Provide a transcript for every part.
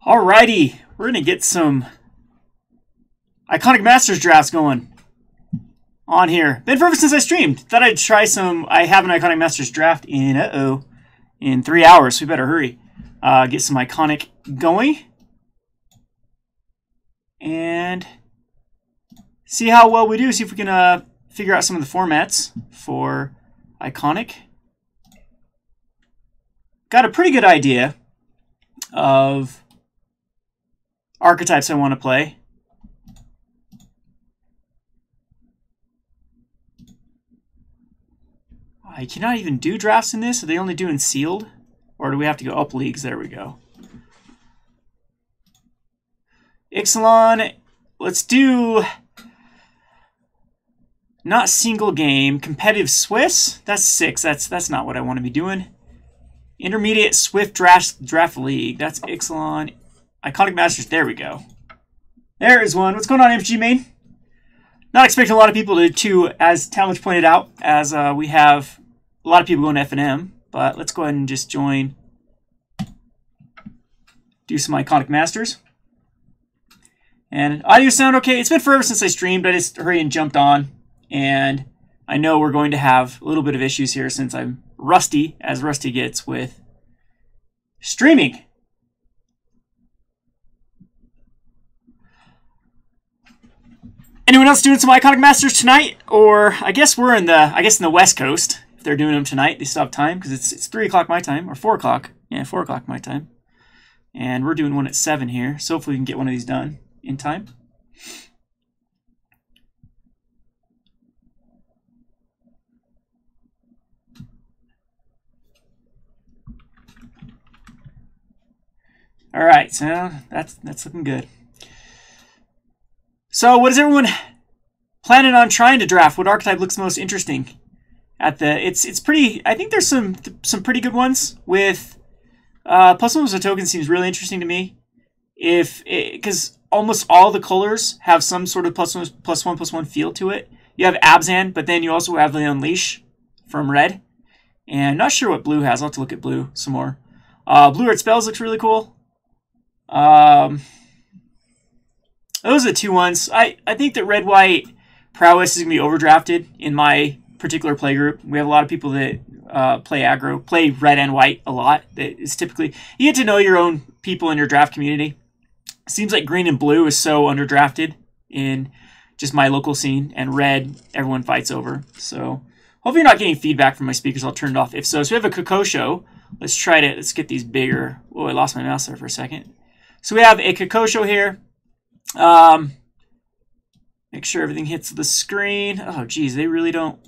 Alrighty, we're going to get some Iconic Masters drafts going on here. Been forever since I streamed. Thought I'd try some. I have an Iconic Masters draft in 3 hours, so we better hurry. Get some Iconic going. And see how well we do. See if we can figure out some of the formats for Iconic. Got a pretty good idea of archetypes I want to play. I cannot even do drafts in this. Are they only doing sealed? Or do we have to go up leagues? There we go. Ixalan, let's do not single game. Competitive Swiss? That's 6. That's not what I want to be doing. Intermediate Swift Draft League. That's Ixalan. Iconic Masters. There we go. There is one. What's going on, MG Main? Not expecting a lot of people to as Talmadge pointed out, as we have a lot of people going to F&M. But let's go ahead and just join. Do some Iconic Masters. And audio sound okay. It's been forever since I streamed. I just hurried and jumped on. And I know we're going to have a little bit of issues here since I'm rusty, as rusty gets with streaming. Anyone else doing some Iconic Masters tonight? Or I guess we're in the West Coast. If they're doing them tonight, they still have time because it's 3 o'clock my time, or 4 o'clock. Yeah, 4 o'clock my time. And we're doing one at 7 here, so hopefully we can get one of these done in time. All right, so that's looking good. So, what is everyone planning on trying to draft? What archetype looks most interesting? It's pretty. I think there's some pretty good ones with plus one was a token seems really interesting to me. Because almost all the colors have some sort of plus one feel to it. You have Abzan, but then you also have the Unleash from red. And I'm not sure what blue has. I'll have to look at blue some more. Blue Red Spells looks really cool. Those are the two ones. I think that Red-White Prowess is going to be overdrafted in my particular play group. We have a lot of people that play aggro, play red and white a lot. It's typically, you get to know your own people in your draft community. Seems like green and blue is so underdrafted in just my local scene, and red everyone fights over. So hopefully you're not getting feedback from my speakers. I'll turn it off if so. So we have a Kokosho. Let's get these bigger. Oh, I lost my mouse there for a second. So we have a Kokosho here. Make sure everything hits the screen. Oh, geez, they really don't.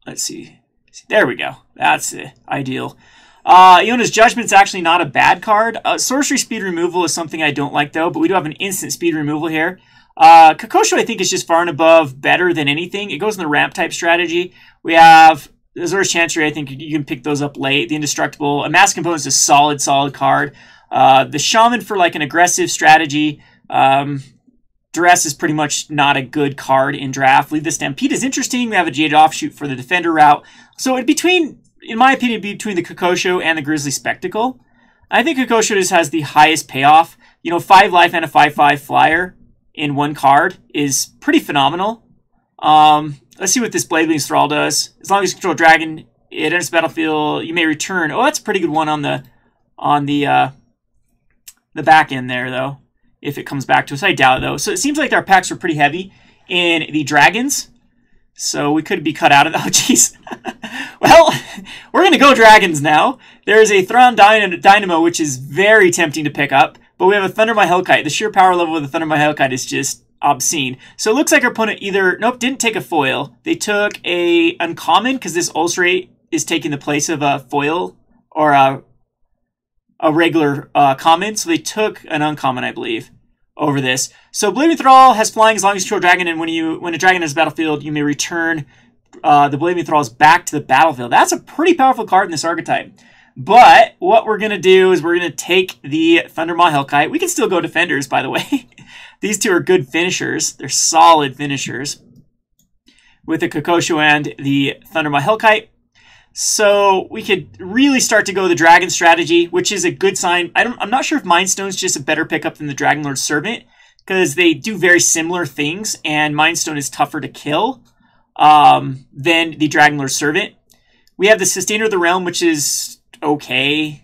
Let's see. There we go. That's ideal. Iona's Judgment's actually not a bad card. Sorcery Speed Removal is something I don't like, though, but we do have an instant speed removal here. Kokosho, I think, is just far and above better than anything. It goes in the ramp type strategy. We have Azura's Chancery. I think you can pick those up late. The Indestructible. A Mass Component is a solid card. The Shaman for like an aggressive strategy. Duress is pretty much not a good card in draft. Leave the Stampede is interesting. We have a Jaded Offshoot for the Defender route. So in my opinion, between the Kokosho and the Grizzly Spectacle, I think Kokosho just has the highest payoff. 5 life and a 5/5 flyer in one card is pretty phenomenal. Let's see what this Blade Wings Thrall does. As long as you control Dragon, it enters the battlefield. You may return. Oh, that's a pretty good one on the back end there, though. If it comes back to us. I doubt it, though. So it seems like our packs are pretty heavy in the Dragons. So we could be cut out of that. Oh, jeez. Well, we're going to go Dragons now. There's a Thrawn Dynamo, which is very tempting to pick up. But we have a Thunder My Hellkite. The sheer power level of the Thunder My Hellkite is just obscene. So it looks like our opponent didn't take a foil. They took a uncommon, because this Ulcerate is taking the place of a foil or a regular common, so they took an uncommon, I believe, over this. So Blade Thrall has flying as long as you control dragon, and when a dragon enters the battlefield, you may return the Blade Thralls back to the battlefield. That's a pretty powerful card in this archetype. But what we're going to do is we're going to take the Thundermaw Hellkite. We can still go Defenders, by the way. These two are good finishers. They're solid finishers. With the Kokosho and the Thundermaw Hellkite. So we could really start to go the Dragon strategy, which is a good sign. I'm not sure if Mind Stone's just a better pickup than the Dragon Lord Servant, because they do very similar things, and Mind Stone is tougher to kill than the Dragon Lord Servant. We have the Sustainer of the Realm, which is okay.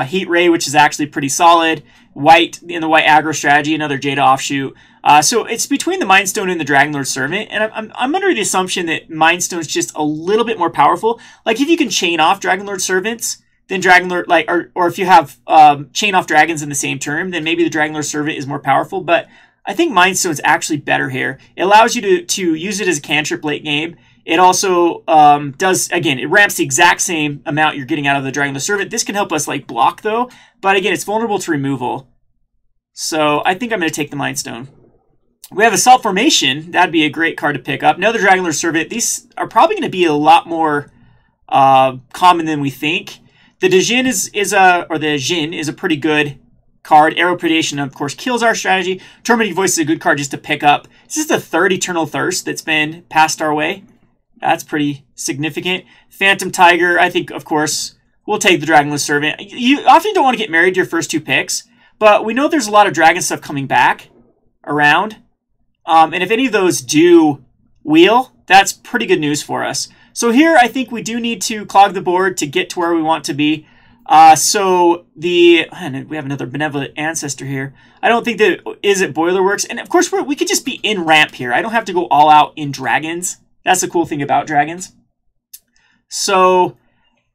Heat Ray, which is actually pretty solid. White in the white aggro strategy, another Jada offshoot. So it's between the Mind Stone and the Dragon Lord Servant, and I'm under the assumption that Mind Stone's just a little bit more powerful. Like if you can chain off Dragon Lord Servants, then Dragon Lord, like, or if you have chain off dragons in the same turn, then maybe the Dragon Lord Servant is more powerful. But I think Mind Stone's actually better here. It allows you to use it as a cantrip late game. It also does, again, it ramps the exact same amount you're getting out of the Dragon Lord Servant. This can help us like block though, but again, it's vulnerable to removal. So I think I'm going to take the Mind Stone. We have Assault Formation. That'd be a great card to pick up. Another Dragon Lord Servant. These are probably going to be a lot more common than we think. The Djinn is a pretty good card. Arrow Predation, of course, kills our strategy. Tormenting Voice is a good card just to pick up. This is the third Eternal Thirst that's been passed our way. That's pretty significant. Phantom Tiger, I think, of course, we'll take the Dragon Lord Servant. You often don't want to get married to your first two picks, but we know there's a lot of dragon stuff coming back around. And if any of those do wheel, that's pretty good news for us. So here, I think we do need to clog the board to get to where we want to be. We have another Benevolent Ancestor here. I don't think that is it Boilerworks. And of course, we could just be in ramp here. I don't have to go all out in dragons. That's the cool thing about dragons. So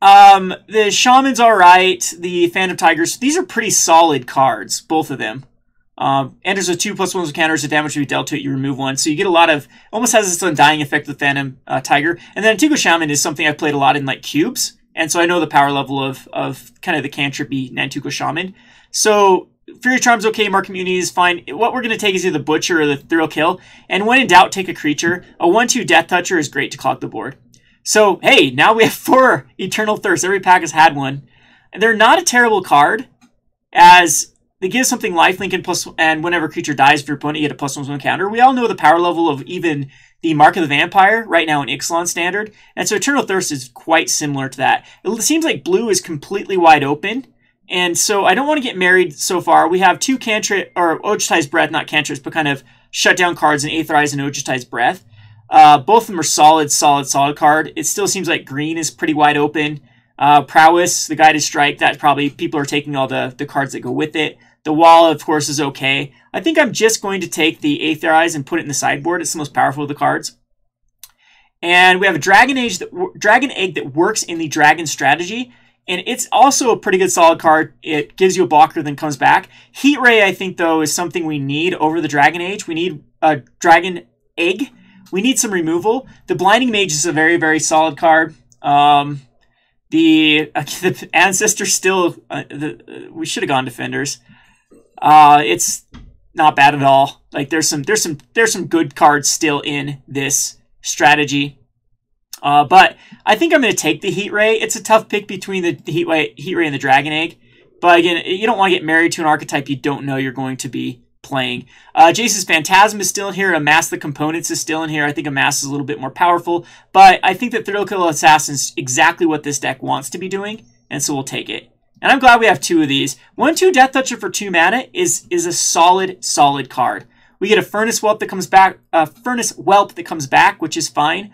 the Shaman's all right. The Phantom Tigers, these are pretty solid cards, both of them. Enters with 2+1 counters, the damage we dealt to it, you remove one. So you get a lot of, almost has this undying effect with Phantom Tiger. And then Antigo Shaman is something I've played a lot in like cubes. And so I know the power level of kind of the cantrippy Nantuko Shaman. So Fury Charm's okay, Mark Immunity is fine. What we're going to take is either the Butcher or the Thrill Kill. And when in doubt, take a creature. A 1/2 Death Toucher is great to clog the board. So, hey, now we have 4 Eternal Thirst. Every pack has had one. And they're not a terrible card, as they give something lifelink and whenever a creature dies, if your opponent, you get a +1/+1 counter. We all know the power level of even the Mark of the Vampire right now in Ixalan Standard. And so Eternal Thirst is quite similar to that. It seems like blue is completely wide open. And so I don't want to get married so far. We have 2 cantrip, or Ojutai's Breath, not cantrips, but kind of shutdown cards in Aetherize and Ojutai's Breath. Both of them are solid card. It still seems like green is pretty wide open. Prowess, the Guided Strike, that probably people are taking all the cards that go with it. The Wall, of course, is okay. I think I'm just going to take the Aetherize and put it in the sideboard. It's the most powerful of the cards. And we have a Dragon Egg that works in the Dragon strategy. And it's also a pretty good solid card. It gives you a blocker, then comes back. Heat Ray, I think, though, is something we need over the Dragon Age. We need a Dragon Egg. We need some removal. The Blinding Mage is a very, very solid card. The Ancestor still... we should have gone Defenders. It's not bad at all. Like there's some good cards still in this strategy. But I think I'm going to take the Heat Ray. It's a tough pick between the Heat Ray and the Dragon Egg. But again, you don't want to get married to an archetype you don't know you're going to be playing. Jace's Phantasm is still in here. Amass the Components is still in here. I think Amass is a little bit more powerful. But I think that Thrill Kill Assassin is exactly what this deck wants to be doing. And so we'll take it. And I'm glad we have 2 of these. 1/2 Death Toucher for 2 mana is a solid card. We get a Furnace Whelp that comes back, which is fine.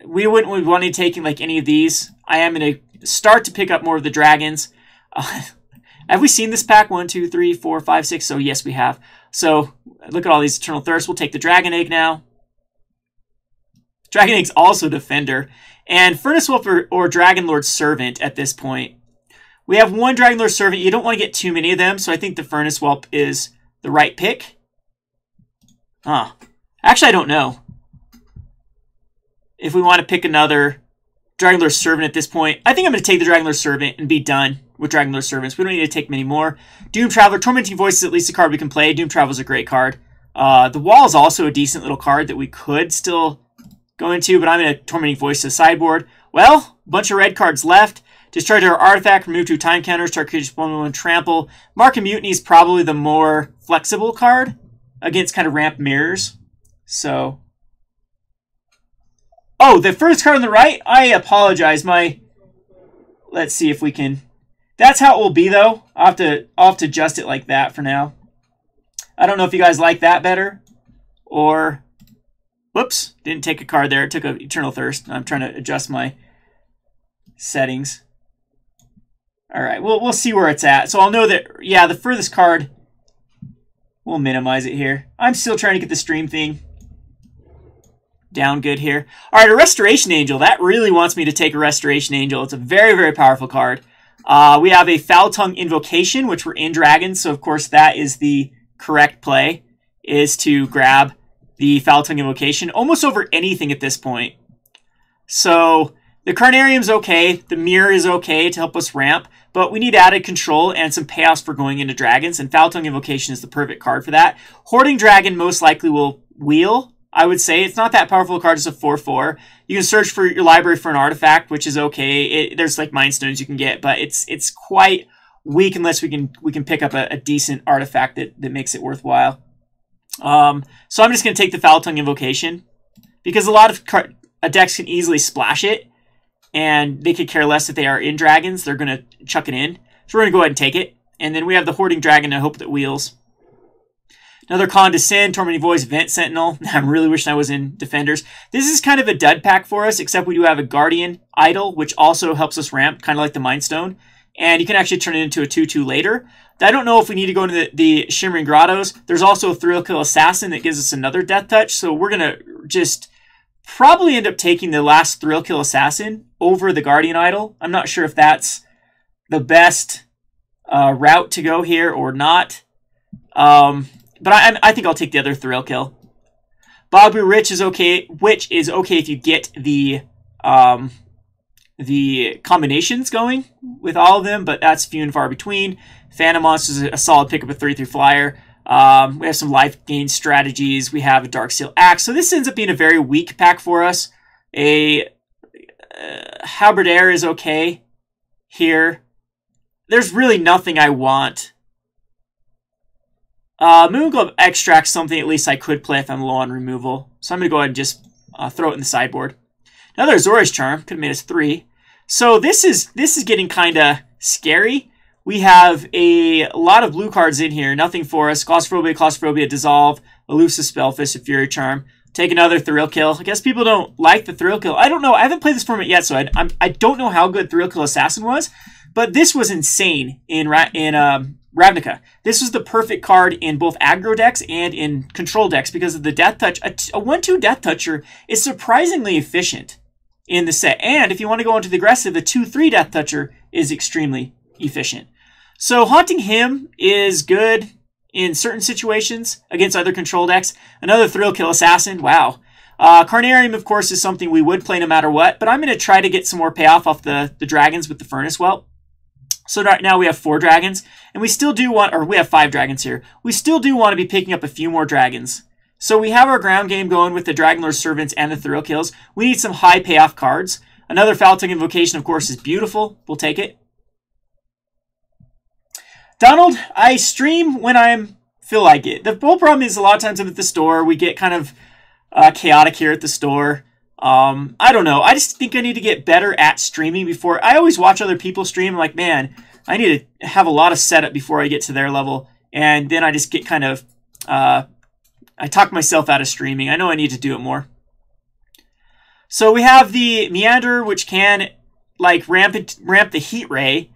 We wouldn't want to take like any of these. I am going to start to pick up more of the dragons. Have we seen this pack? 1, 2, 3, 4, 5, 6. So yes, we have. So look at all these Eternal Thirsts. We'll take the Dragon Egg now. Dragon Egg's also Defender. And Furnace Whelp or Dragon Lord Servant at this point. We have 1 Dragon Lord Servant. You don't want to get too many of them, so I think the Furnace Whelp is the right pick. Actually, I don't know if we want to pick another Dragon Lord Servant at this point. I think I'm going to take the Dragon Lord Servant and be done with Dragon Lord Servants. We don't need to take many more. Doom Traveler, Tormenting Voice is at least a card we can play. Doom Traveler is a great card. The Wall is also a decent little card that we could still go into, but I'm going to Tormenting Voice to the sideboard. Well, a bunch of red cards left. Discharge our artifact, remove 2 time counters, start creatures 1/1 trample. Mark of Mutiny is probably the more flexible card against kind of ramp mirrors. So Oh, the first card on the right? I apologize. Let's see if we can... That's how it will be, though. I'll have to adjust it like that for now. I don't know if you guys like that better. Or... Whoops. Didn't take a card there. It took an Eternal Thirst. I'm trying to adjust my settings. Alright, we'll see where it's at. So I'll know that, yeah, the furthest card... We'll minimize it here. I'm still trying to get the stream thing down good here. All right, a Restoration Angel. That really wants me to take a Restoration Angel. It's a very, very powerful card. We have a Foul Tongue Invocation, which we're in Dragons, so of course that is the correct play, is to grab the Foul Tongue Invocation almost over anything at this point. So the Carnarium's okay, the Mirror is okay to help us ramp, but we need added control and some payoffs for going into Dragons, and Foul Tongue Invocation is the perfect card for that. Hoarding Dragon most likely will wheel, I would say. It's not that powerful a card, it's a 4/4. You can search for your library for an artifact, which is okay. There's like Mind Stones you can get, but it's quite weak unless we can pick up a decent artifact that makes it worthwhile. So I'm just going to take the Foul Tongue Invocation, because a lot of decks can easily splash it, and they could care less if they are in Dragons. They're going to chuck it in. So we're going to go ahead and take it. And then we have the Hoarding Dragon to hope that wheels. Another Condescend, Tormenting Voice, Vent Sentinel. I'm really wishing I was in Defenders. This is kind of a dud pack for us, except we do have a Guardian Idol, which also helps us ramp, kind of like the Mind Stone. And you can actually turn it into a 2/2 later. I don't know if we need to go into the Shimmering Grottos. There's also a Thrill Kill Assassin that gives us another Death Touch, so we're going to just probably end up taking the last Thrill Kill Assassin over the Guardian Idol. I'm not sure if that's the best route to go here or not. But I think I'll take the other Thrill Kill. Bogby Rich is okay, which is okay if you get the combinations going with all of them, but that's few and far between. Phantom Monster is a solid pickup, a 3/3 flyer. We have some life gain strategies. We have a Darksteel Axe. So this ends up being a very weak pack for us. A Halberdier is okay here. There's really nothing I want. Moonglobe Extract, something at least I could play if I'm low on removal. So I'm going to go ahead and just throw it in the sideboard. Another Azorius Charm. Could have made us 3. So this is getting kind of scary. We have a lot of blue cards in here. Nothing for us. Claustrophobia, Dissolve, Elusive Spellfist, a Fury Charm. Take another Thrill Kill. I guess people don't like the Thrill Kill. I don't know. I haven't played this format yet, so I don't know how good Thrill Kill Assassin was. But this was insane in Ravnica. This was the perfect card in both aggro decks and in control decks because of the Death Touch. A 1/2 Death Toucher is surprisingly efficient in the set. And if you want to go into the aggressive, a 2/3 Death Toucher is extremely efficient. So Haunting Hymn is good in certain situations against other control decks. Another Thrill Kill Assassin. Wow. Carnarium, of course, is something we would play no matter what. But I'm going to try to get some more payoff off the dragons with the Furnace Whelp. So right now we have 4 dragons. And we still do want, or we have 5 dragons here. We still do want to be picking up a few more dragons. So we have our ground game going with the Dragonlord's Servants and the Thrill Kills. We need some high payoff cards. Another Foul Tongue Invocation, of course, is beautiful. We'll take it. Donald, I stream when I feel like it. The whole problem is a lot of times I'm at the store. We get kind of chaotic here at the store. I don't know. I just think I need to get better at streaming before. I always watch other people stream. I'm like, man, I need to have a lot of setup before I get to their level. And then I just get kind of, I talk myself out of streaming. I know I need to do it more. So we have the Meander, which can like ramp the Heat Ray.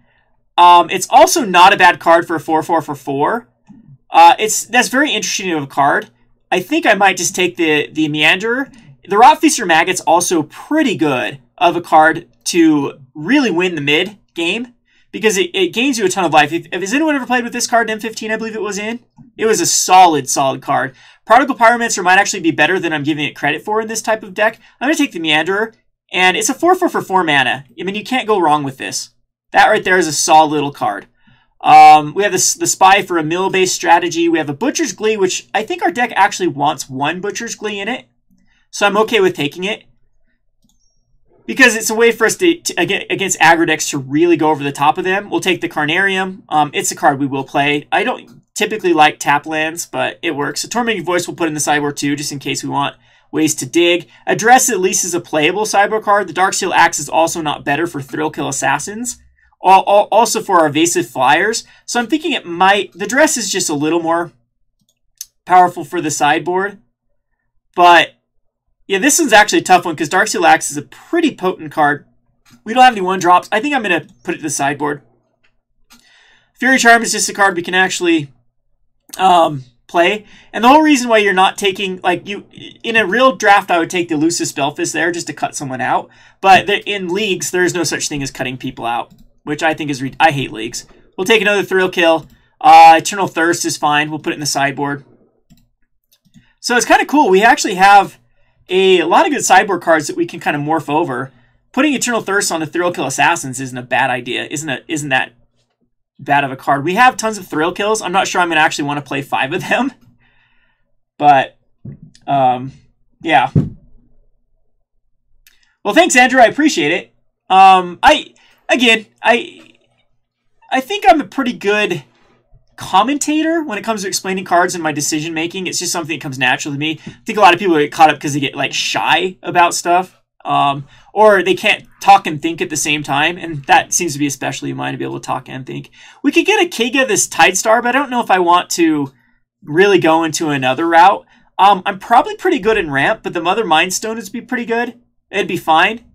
It's also not a bad card for a 4/4 for 4. That's very interesting of a card. I think I might just take the Meander. The Rotfeaster Maggot's also pretty good of a card to really win the mid game because it gains you a ton of life. Has anyone ever played with this card in M15? I believe it was in. It was a solid card. Prodigal Pyromancer might actually be better than I'm giving it credit for in this type of deck. I'm going to take the Meanderer, and it's a 4/4 for 4 mana. I mean, you can't go wrong with this. That right there is a solid little card. We have the Spy for a mill-based strategy. We have a Butcher's Glee, which I think our deck actually wants 1 Butcher's Glee in it. So I'm okay with taking it. Because it's a way for us to against aggro decks to really go over the top of them. We'll take the Carnarium. It's a card we will play. I don't typically like tap lands, but it works. So Tormenting Voice we'll put in the sideboard too, just in case we want ways to dig. Address at least is a playable sideboard card. The Darksteel Axe is also not better for Thrill Kill Assassins. Also for our Evasive Flyers. So I'm thinking it might... The Dress is just a little more powerful for the sideboard. But, yeah, this one's actually a tough one because Darksteel Axe is a pretty potent card. We don't have any 1-drops. I think I'm going to put it to the sideboard. Fury Charm is just a card we can actually play. And the whole reason why you're not taking, like, in a real draft, I would take the Elusive Spellfist there just to cut someone out. But in leagues, there's no such thing as cutting people out, which I think is, I hate leagues. We'll take another Thrill Kill. Eternal Thirst is fine. We'll put it in the sideboard. So it's kind of cool. We actually have a lot of good sideboard cards that we can kind of morph over. Putting Eternal Thirst on the Thrill Kill Assassins isn't a bad idea. Isn't that bad of a card? We have tons of Thrill Kills. I'm not sure I'm going to actually want to play 5 of them. But, yeah. Well, thanks, Andrew. I appreciate it. I think I'm a pretty good commentator when it comes to explaining cards and my decision making. It's just something that comes naturally to me. I think a lot of people get caught up because they get like shy about stuff, or they can't talk and think at the same time, and that seems to be especially mine, to be able to talk and think. We could get a Kiga this Tidestar, but I don't know if I want to really go into another route. I'm probably pretty good in ramp, but the Mother Mind Stone would be pretty good. It'd be fine.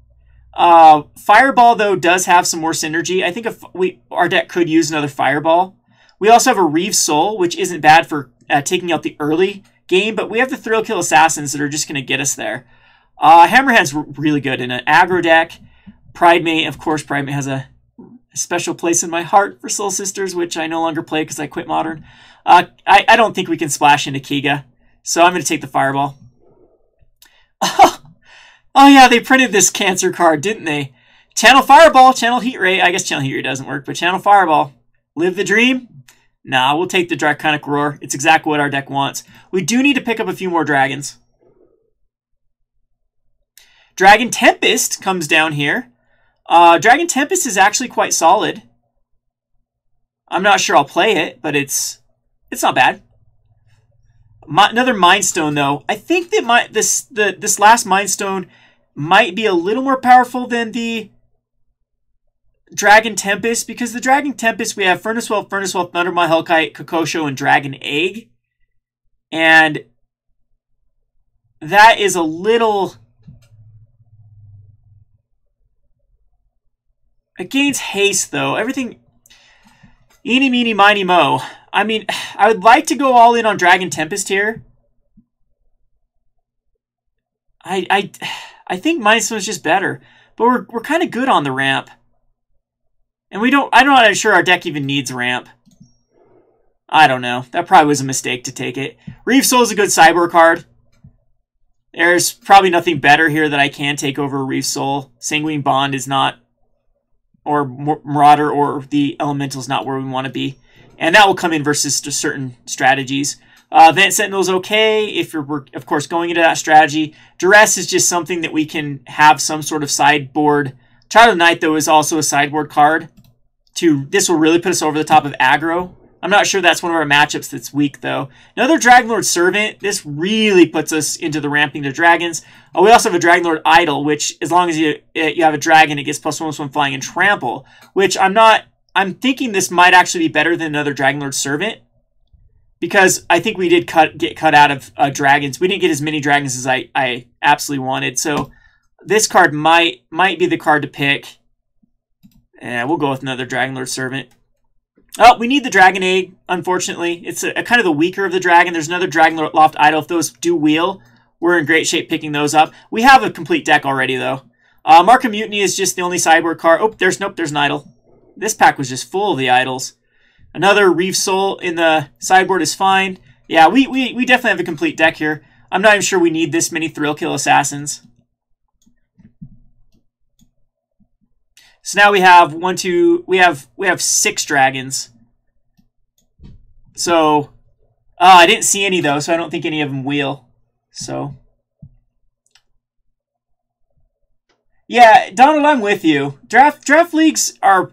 Fireball, though, does have some more synergy. I think if our deck could use another Fireball. We also have a Reeve Soul, which isn't bad for taking out the early game, but we have the Thrill Kill Assassins that are just going to get us there. Hammerhand's really good in an aggro deck. Pridemate, of course, Pridemate has a special place in my heart for Soul Sisters, which I no longer play because I quit Modern. I don't think we can splash into Kiga, so I'm going to take the Fireball. Oh yeah, they printed this Cancer card, didn't they? Channel Fireball, Channel Heat Ray. I guess Channel Heat Ray doesn't work, but Channel Fireball. Live the dream? Nah, we'll take the Draconic Roar. It's exactly what our deck wants. We do need to pick up a few more dragons. Dragon Tempest comes down here. Dragon Tempest is actually quite solid. I'm not sure I'll play it, but it's not bad. Another Mind Stone, though. I think that this last Mind Stone might be a little more powerful than the Dragon Tempest, because the Dragon Tempest, we have Furnace Well, Thundermaw, Hellkite, Kokosho, and Dragon Egg. And that is a little... It gains haste, though. Everything... Eeny, meeny, miny, mo. I mean, I would like to go all in on Dragon Tempest here. I think Mind Stone's just better. But we're kind of good on the ramp. And I'm not sure our deck even needs ramp. I don't know. That probably was a mistake to take it. Reeve Soul is a good cyber card. There's probably nothing better here that I can take over Reeve Soul. Sanguine Bond is not, or Marauder or the Elemental is not where we want to be. And that will come in versus certain strategies. Vent Sentinel is okay if we're, of course, going into that strategy. Duress is just something that we can have some sort of sideboard. Child of Night, though, is also a sideboard card. This will really put us over the top of aggro. I'm not sure that's one of our matchups that's weak, though. Another Dragonlord Servant. This really puts us into the ramping the dragons. We also have a Dragonlord Idol, which, as long as you have a dragon, it gets +1/+1 flying and trample. Which I'm thinking this might actually be better than another Dragonlord Servant, because I think we did get cut out of dragons. We didn't get as many dragons as I absolutely wanted. So this card might be the card to pick. And we'll go with another Dragonlord Servant. Oh, we need the Dragon Egg, unfortunately. It's a kind of the weaker of the dragon. There's another Dragonlord Loft Idol. If those do wheel, we're in great shape picking those up. We have a complete deck already, though. Mark of Mutiny is just the only sideboard card. Oh, there's an idol. This pack was just full of the idols. Another Reeve Soul in the sideboard is fine. Yeah, we definitely have a complete deck here. I'm not even sure we need this many Thrill Kill Assassins. So now we have we have 6 dragons. So I didn't see any, though, so I don't think any of them wheel. So yeah, Donald, I'm with you. Draft leagues are...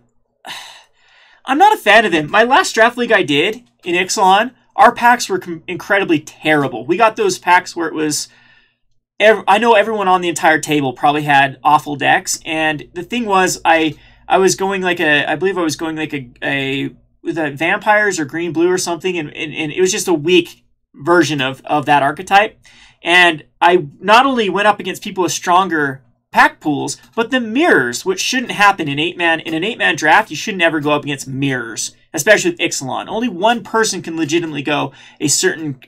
I'm not a fan of them. My last draft league I did in Ixalan, our packs were incredibly terrible. We got those packs where it was I know everyone on the entire table probably had awful decks, and the thing was, I was going like I believe I was going like with a vampires or green blue or something, and it was just a weak version of that archetype. And I not only went up against people with stronger pack pools, but the mirrors, which shouldn't happen in an 8-man draft. You should never go up against mirrors, especially with Ixalan. Only one person can legitimately go a certain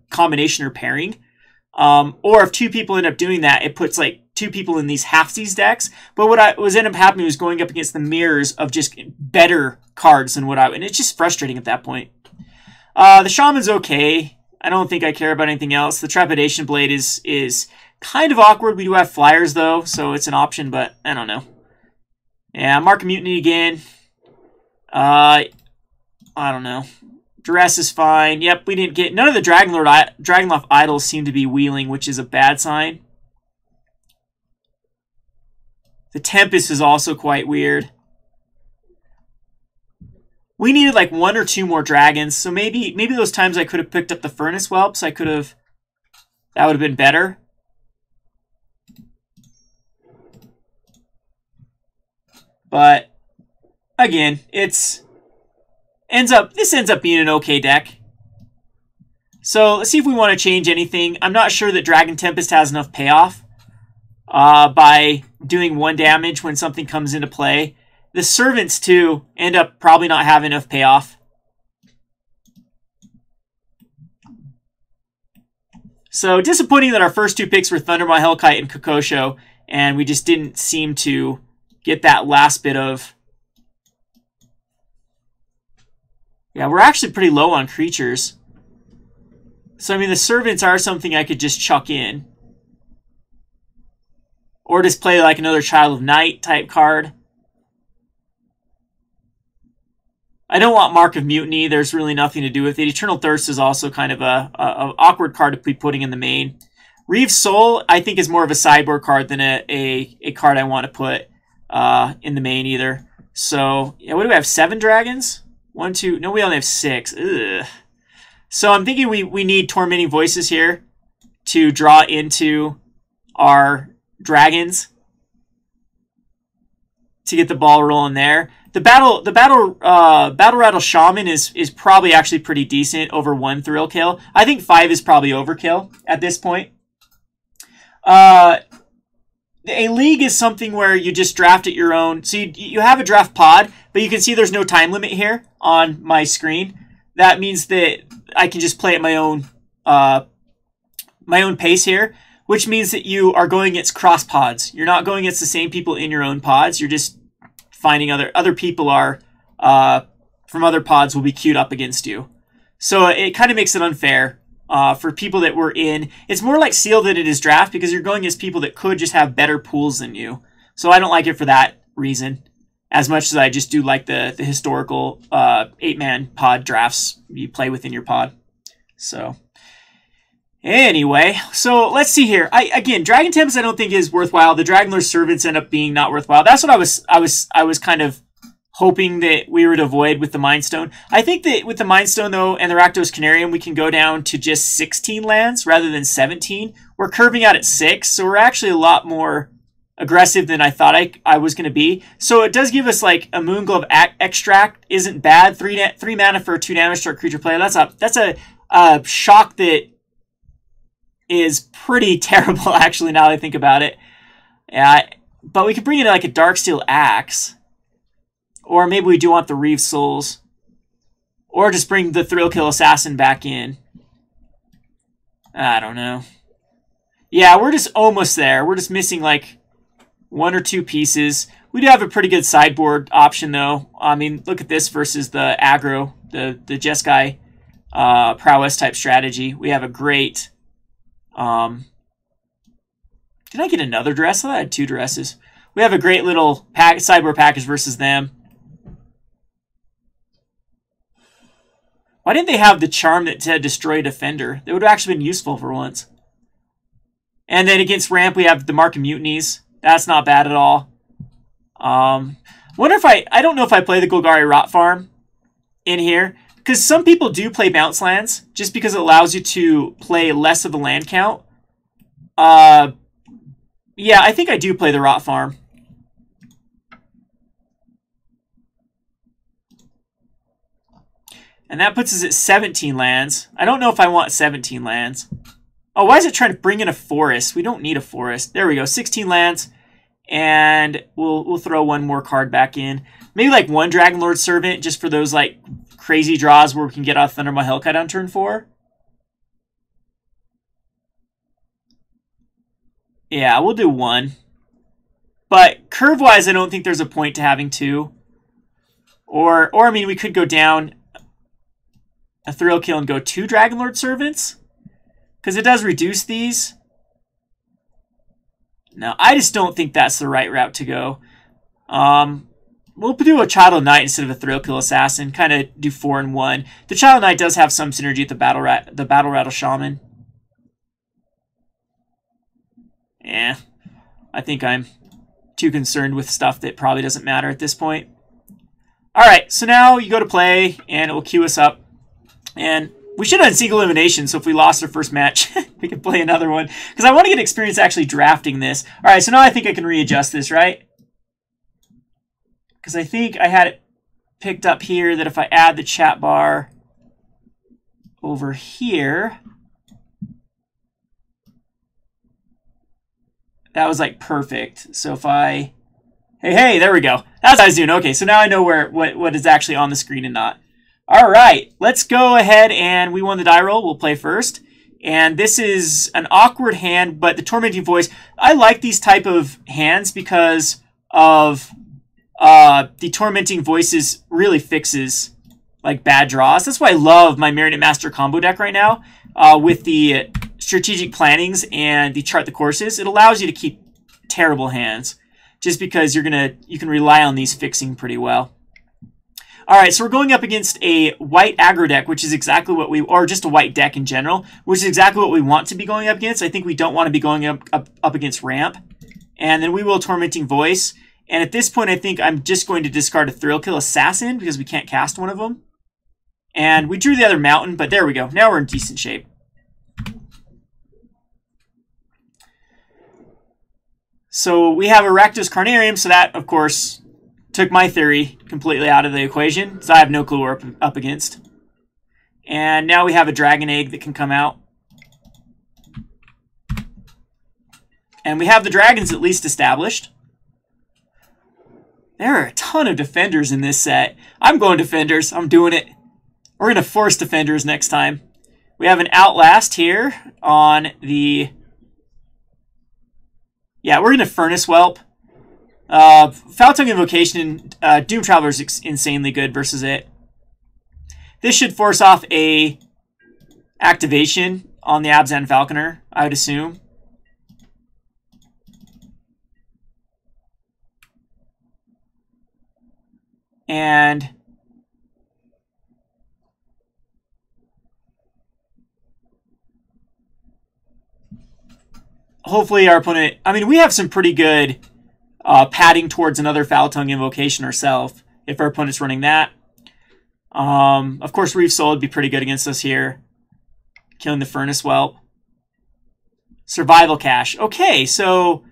combination or pairing. Or if two people end up doing that, it puts like two people in these halfsies decks. But what was ended up happening was going up against the mirrors of just better cards than and it's just frustrating at that point. The Shaman's okay. I don't think I care about anything else. The Trepidation Blade is kind of awkward. We do have flyers though, so it's an option, but I don't know. Yeah, Mark of Mutiny again. I don't know. Duress is fine. Yep, we didn't get... None of the Dragonloft idols seem to be wheeling, which is a bad sign. The Tempest is also quite weird. We needed like 1 or 2 more dragons, so maybe those times I could have picked up the Furnace Whelps, that would have been better. But again, this ends up being an okay deck. So let's see if we want to change anything. I'm not sure that Dragon Tempest has enough payoff by doing 1 damage when something comes into play. The Servants, too, end up probably not having enough payoff. So disappointing that our first 2 picks were Thundermaw, Hellkite, and Kokosho, and we just didn't seem to get that last bit of... Yeah, we're actually pretty low on creatures. So, I mean, the Servants are something I could just chuck in. Or just play like another Child of Night type card. I don't want Mark of Mutiny. There's really nothing to do with it. Eternal Thirst is also kind of a awkward card to be putting in the main. Reeve's Soul, I think, is more of a sideboard card than a card I want to put in the main either. So, yeah, what do we have? 7 dragons? 1, 2... No, we only have 6. Ugh. So I'm thinking we need Tormenting Voices here to draw into our dragons to get the ball rolling there. The Battle Rattle Shaman is probably actually pretty decent over 1 thrill kill. I think 5 is probably overkill at this point. A league is something where you just draft at your own. So you have a draft pod, but you can see there's no time limit here on my screen. That means that I can just play at my own pace here, which means that you are going against cross pods. You're not going against the same people in your own pods. You're just finding other people are from other pods will be queued up against you. So it kind of makes it unfair for people that were in. It's more like Seal than it is draft because you're going against people that could just have better pools than you. So I don't like it for that reason as much as I just do like the historical 8-man pod drafts you play within your pod. So anyway, so let's see here. Again, Dragon Tempest I don't think is worthwhile. The Dragonlord Servants end up being not worthwhile. That's what I was kind of hoping that we would avoid with the Mind Stone. I think that with the Mind Stone though and the Rakdos Canarium we can go down to just 16 lands rather than 17. We're curving out at 6, so we're actually a lot more aggressive than I thought I was going to be. So it does give us like a Moonglove Extract isn't bad. 3 mana for 2 damage to our creature player. That's a shock that is pretty terrible actually now that I think about it. But we could bring in like a Darksteel Axe. Or maybe we do want the Reeve Souls. Or just bring the Thrill Kill Assassin back in. I don't know. Yeah, we're just almost there. We're just missing like 1 or 2 pieces. We do have a pretty good sideboard option though. I mean, look at this versus the aggro, the Jeskai prowess type strategy. We have a great... did I get another dress? I thought I had 2 dresses. We have a great little sideboard package versus them. Why didn't they have the charm that said Destroy Defender? That would have actually been useful for once. And then against ramp, we have the Mark of Mutinies. That's not bad at all. Wonder if I don't know if I play the Golgari Rot Farm in here. Because some people do play bounce lands just because it allows you to play less of the land count. Yeah, I think I do play the Rot Farm. And that puts us at 17 lands. I don't know if I want 17 lands. Oh, why is it trying to bring in a forest? We don't need a forest. There we go, 16 lands. And we'll throw one more card back in. Maybe like one Dragonlord Servant, just for those like crazy draws where we can get off Thundermaw Hellkite on turn 4. Yeah, we'll do one. But curve-wise, I don't think there's a point to having two. Or I mean, we could go down a Thrill Kill and go 2 Dragonlord Servants. Because it does reduce these. No, I just don't think that's the right route to go. We'll do a Child Knight instead of a Thrill Kill Assassin. Kind of do 4 and 1. The Child Knight does have some synergy with the Battle Rattle Shaman. Yeah, I think I'm too concerned with stuff that probably doesn't matter at this point. Alright, so now you go to play, and it will queue us up. And we should have single elimination, so if we lost our first match, we can play another one. Because I want to get experience actually drafting this. Alright, so now I think I can readjust this, right? Because I think I had it picked up here that if I add the chat bar over here, that was like perfect. So if I, hey, there we go. That's what I was doing. Okay, so now I know what is actually on the screen and not. All right, let's go ahead and we won the die roll. We'll play first. And this is an awkward hand, but the Tormenting Voice, I like these type of hands because of the Tormenting Voices really fixes like bad draws. That's why I love my Marionette Master combo deck right now with the strategic plannings and the chart the courses. It allows you to keep terrible hands just because you can rely on these fixing pretty well. All right, so we're going up against a white aggro deck, which is exactly what or just a white deck in general, which is exactly what we want to be going up against. I think we don't want to be going up against ramp. And then we will Tormenting Voice. And at this point, I think I'm just going to discard a Thrill Kill Assassin because we can't cast one of them. And we drew the other mountain, but there we go. Now we're in decent shape. So we have a Rakdos Carnarium, so that, of course, took my theory completely out of the equation, so I have no clue what we're up against. And now we have a Dragon Egg that can come out. And we have the dragons at least established. There are a ton of defenders in this set. I'm going defenders. I'm doing it. We're going to force defenders next time. We have an Outlast here on the... Yeah, we're going to Furnace Whelp. Foul-Tongue Invocation and Doom Traveler is insanely good versus it. This should force off a activation on the Abzan Falconer, I would assume. And hopefully our opponent... I mean, we have some pretty good padding towards another Foul-Tongue Invocation ourselves if our opponent's running that. Of course, Reef Soul would be pretty good against us here. Killing the Furnace Whelp. Survival Cache. Okay, so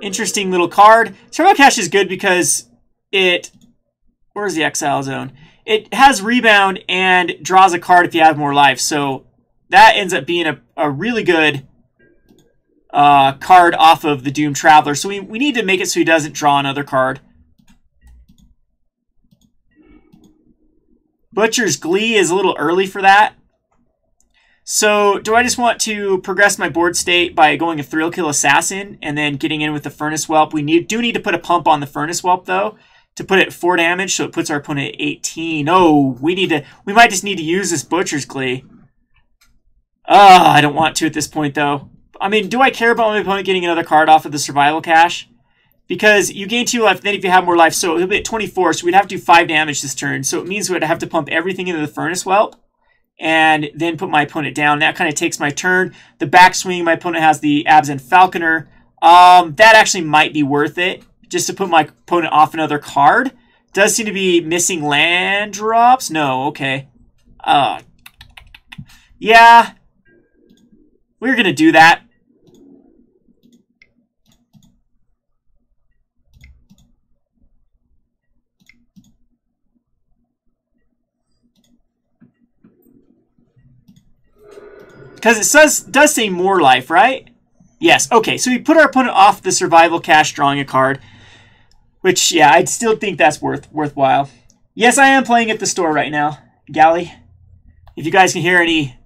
interesting little card. Survival Cache is good because it... Where's the Exile Zone? It has Rebound and draws a card if you have more life. So that ends up being a really good card off of the Doom Traveler. So we need to make it so he doesn't draw another card. Butcher's Glee is a little early for that. So do I just want to progress my board state by going a Thrill Kill Assassin and then getting in with the Furnace Whelp? We do need to put a pump on the Furnace Whelp, though, to put it at 4 damage, so it puts our opponent at 18. Oh, we might just need to use this Butcher's Glee. I don't want to at this point, though. I mean, do I care about my opponent getting another card off of the Survival Cache? Because you gain 2 life, then if you have more life, so he'll be at 24, so we'd have to do 5 damage this turn. So it means we'd have to pump everything into the Furnace Whelp and then put my opponent down. That kind of takes my turn. The backswing, my opponent has the Abzan Falconer. That actually might be worth it, just to put my opponent off another card. Does seem to be missing land drops. No, okay. Yeah, we're going to do that. Because it does say more life, right? Yes. Okay, so we put our opponent off the survival cache drawing a card. Which, yeah, I still think that's worthwhile. Yes, I am playing at the store right now, Galley. If you guys can hear any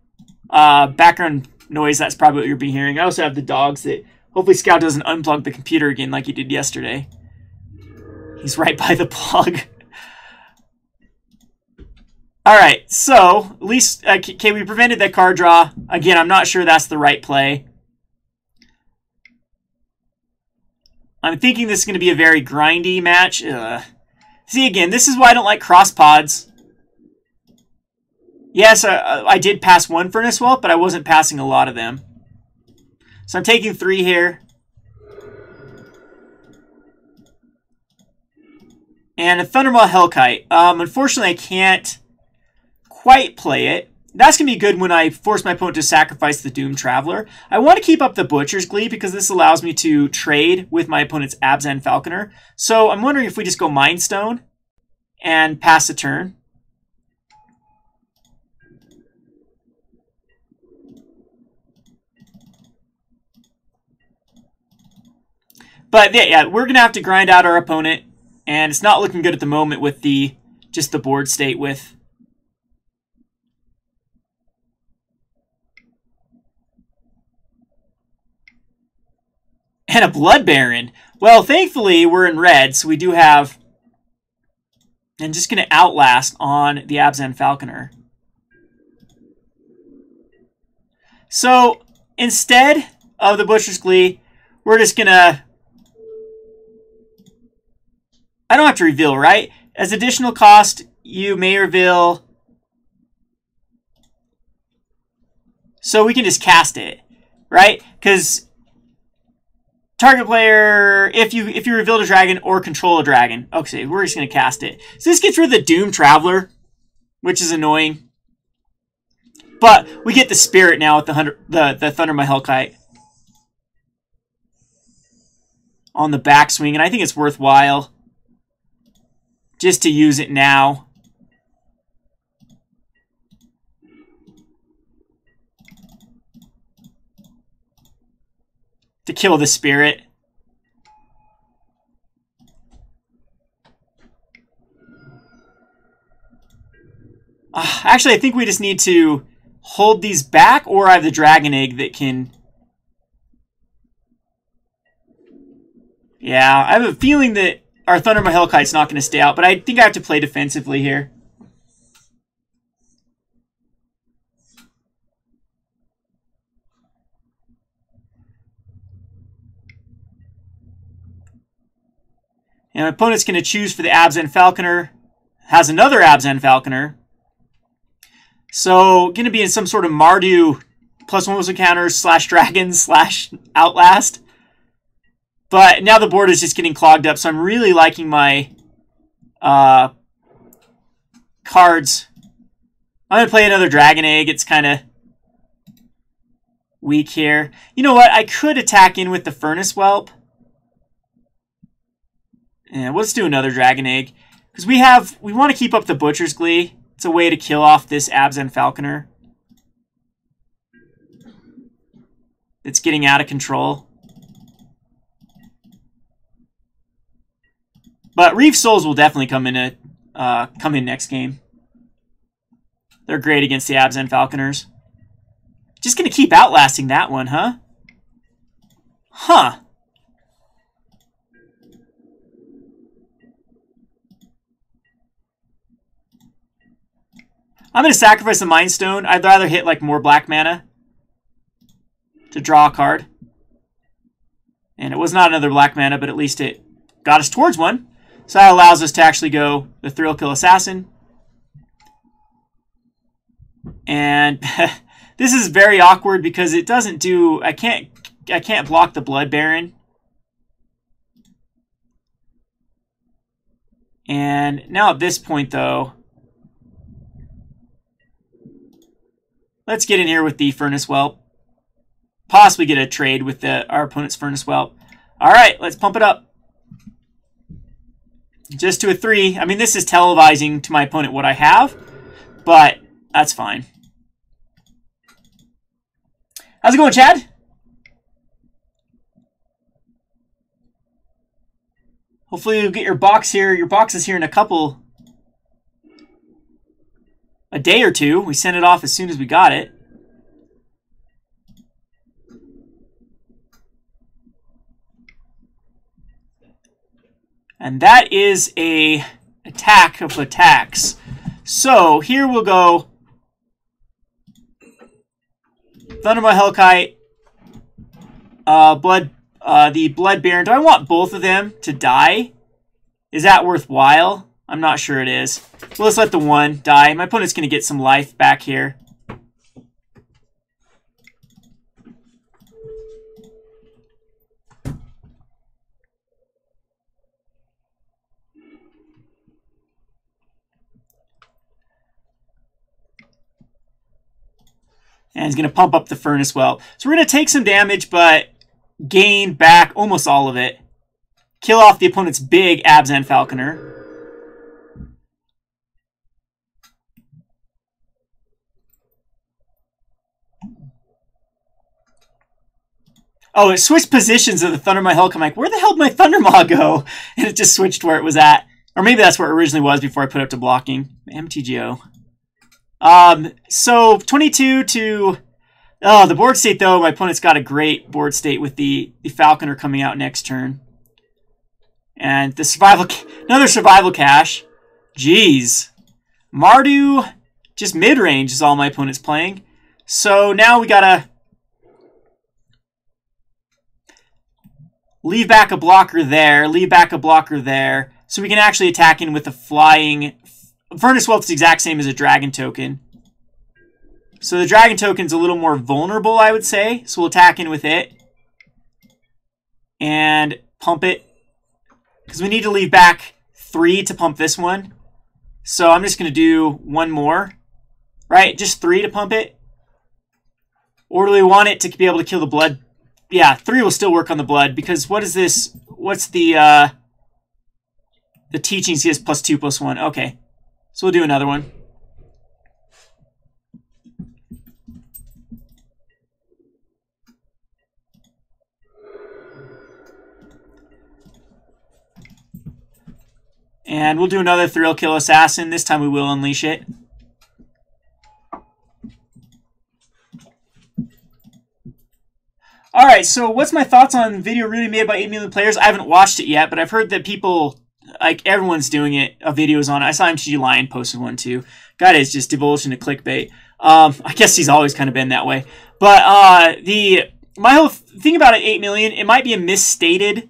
background noise, that's probably what you'll be hearing. I also have the dogs that... Hopefully Scout doesn't unplug the computer again like he did yesterday. He's right by the plug. Alright, so, at least... Okay, we prevented that card draw. Again, I'm not sure that's the right play. I'm thinking this is going to be a very grindy match. See, again, this is why I don't like cross pods. Yes, I did pass one Furnace Whelp, but I wasn't passing a lot of them. So I'm taking 3 here. And a Thundermaw Hellkite. Unfortunately, I can't quite play it. That's going to be good when I force my opponent to sacrifice the Doom Traveler. I want to keep up the Butcher's Glee because this allows me to trade with my opponent's Abzan Falconer. So I'm wondering if we just go Mind Stone and pass the turn. But yeah, we're going to have to grind out our opponent. And it's not looking good at the moment with just the board state with... And a Blood Baron. Well, thankfully, we're in red, so we do have... And just going to Outlast on the Abzan Falconer. So, instead of the Butcher's Glee, we're just going to... I don't have to reveal, right? As additional cost, you may reveal... So we can just cast it, right? Because... Target player, if you revealed a dragon or control a dragon. Okay, we're just going to cast it. So this gets rid of the Doom Traveler, which is annoying. But we get the Spirit now with the Thundermaw Hellkite on the backswing, and I think it's worthwhile just to use it now. To kill the Spirit. Actually, I think we just need to hold these back, or I have the Dragon Egg that can... Yeah, I have a feeling that our Thundermaw Hellkite's not going to stay out, but I think I have to play defensively here. And my opponent's going to choose for the Abzan Falconer. Has another Abzan Falconer. So, going to be in some sort of Mardu +1 wisdom counter / dragon / outlast. But now the board is just getting clogged up. So I'm really liking my cards. I'm going to play another Dragon Egg. It's kind of weak here. You know what? I could attack in with the Furnace Whelp. Yeah, let's do another Dragon Egg. Because we want to keep up the Butcher's Glee. It's a way to kill off this Abzan Falconer. It's getting out of control. But Reef Souls will definitely come in next game. They're great against the Abzan Falconers. Just going to keep outlasting that one, huh? Huh. I'm going to sacrifice the Mind Stone. I'd rather hit like more black mana to draw a card. And it was not another black mana, but at least it got us towards one. So that allows us to actually go the Thrill Kill Assassin. And this is very awkward because it doesn't do... I can't block the Blood Baron. And now at this point, though, let's get in here with the Furnace Whelp. Possibly get a trade with our opponent's Furnace Whelp. All right, let's pump it up. Just to a 3. I mean, this is televising to my opponent what I have, but that's fine. How's it going, Chad? Hopefully you'll get your box here. Your box is here in a day or two. We sent it off as soon as we got it. And that is a attack of attacks. So here we'll go Thunderbolt Hellkite, the Blood Baron. Do I want both of them to die? Is that worthwhile? I'm not sure it is. Well, let's let the one die. My opponent's going to get some life back here. And he's going to pump up the Furnace Well. So we're going to take some damage, but gain back almost all of it. Kill off the opponent's big Abzan Falconer. Oh, it switched positions of the Thundermaw Hellkite. I'm like, where the hell did my Thundermaw go? And it just switched where it was at. Or maybe that's where it originally was before I put it up to blocking. MTGO. So 22 to... Oh, the board state, though. My opponent's got a great board state with the Falconer coming out next turn. And the survival... Another survival cache. Jeez. Mardu, just mid-range is all my opponent's playing. So now we gotta... leave back a blocker there. Leave back a blocker there. So we can actually attack in with a flying... Furnace Welt's the exact same as a Dragon Token. So the Dragon Token's a little more vulnerable, I would say. So we'll attack in with it. And pump it. Because we need to leave back 3 to pump this one. So I'm just going to do one more. Right? Just 3 to pump it. Or do we want it to be able to kill the blood? Yeah, 3 will still work on the blood. Because what is this? What's the teachings? He has +2/+1. Okay. So we'll do another one. And we'll do another Thrill Kill Assassin. This time we will unleash it. Alright, so what's my thoughts on video really made by 8 million players? I haven't watched it yet, but I've heard that people... Like, everyone's doing it. A video's on it. I saw MTG Lion posted one, too. God, it's just divulged into clickbait. I guess he's always kind of been that way. But my whole thing about it, 8 million, it might be a misstated.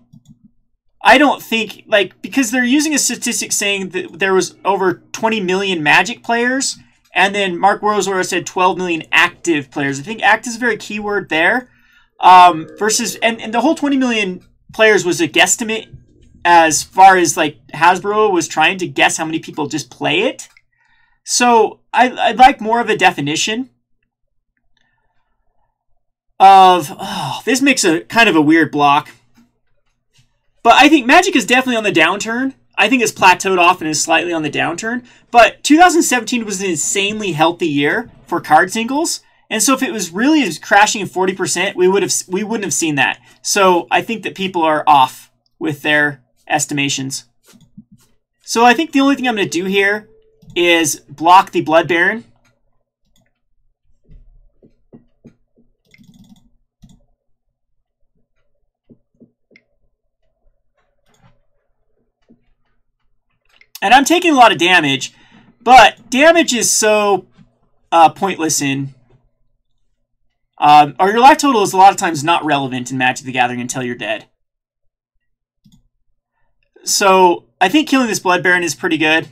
I don't think, like, because they're using a statistic saying that there was over 20 million Magic players, and then Mark Rosora said 12 million active players. I think active is a very key word there. Versus, and the whole 20 million players was a guesstimate as far as, like, Hasbro was trying to guess how many people just play it. So I'd like more of a definition of... Oh, this makes a kind of a weird block. But I think Magic is definitely on the downturn. I think it's plateaued off and is slightly on the downturn. But 2017 was an insanely healthy year for card singles. And so if it was really crashing 40%, we wouldn't have seen that. So I think that people are off with their estimations. So I think the only thing I'm going to do here is block the Blood Baron. And I'm taking a lot of damage, but damage is so pointless in... or your life total is a lot of times not relevant in Magic the Gathering until you're dead. So I think killing this Blood Baron is pretty good.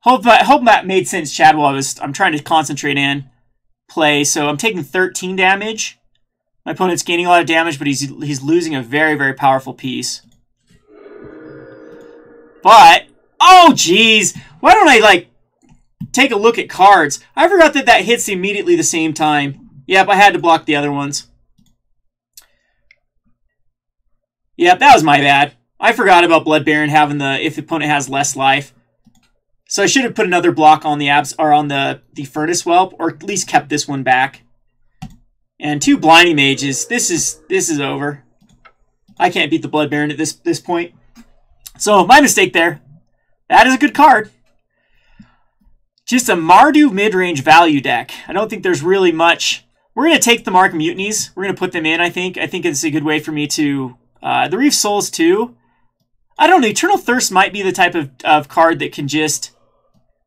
Hope that made sense, Chad, while I'm trying to concentrate and play. So I'm taking 13 damage. My opponent's gaining a lot of damage, but he's losing a very, very powerful piece. But, oh geez, why don't I, like, take a look at cards? I forgot that hits immediately the same time. Yep, I had to block the other ones. Yep, that was my bad. I forgot about Blood Baron having if the opponent has less life. So I should have put another block on the the Furnace Whelp, or at least kept this one back. And 2 Blinding Mages. This is over. I can't beat the Blood Baron at this point. So my mistake there. That is a good card. Just a Mardu mid-range value deck. I don't think there's really much. We're going to take the Mark Mutinies. We're going to put them in, I think. I think it's a good way for me to... the Reef Souls, too. I don't know. Eternal Thirst might be the type of card that can just...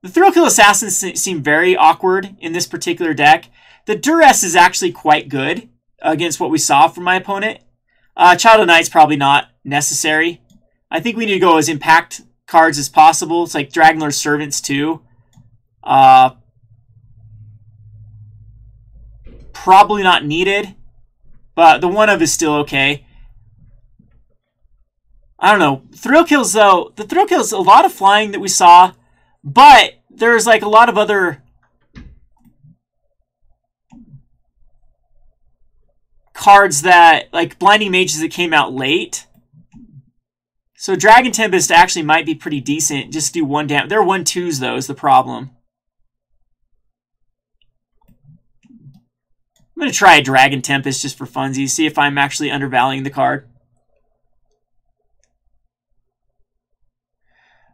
The Thrill-Kill Assassins seem very awkward in this particular deck. The Duress is actually quite good against what we saw from my opponent. Child of Night's probably not necessary. I think we need to go as impact cards as possible. It's like Dragonlord's Servants, too. Probably not needed, but the one of is still okay. I don't know. Thrill Kills, though. The Thrill Kills, a lot of flying that we saw, but there's like a lot of other cards that, like Blinding Mages that came out late. So Dragon Tempest actually might be pretty decent. Just do 1 damage. They're 1/2s, though, is the problem. I'm going to try a Dragon Tempest just for funsies, see if I'm actually undervaluing the card.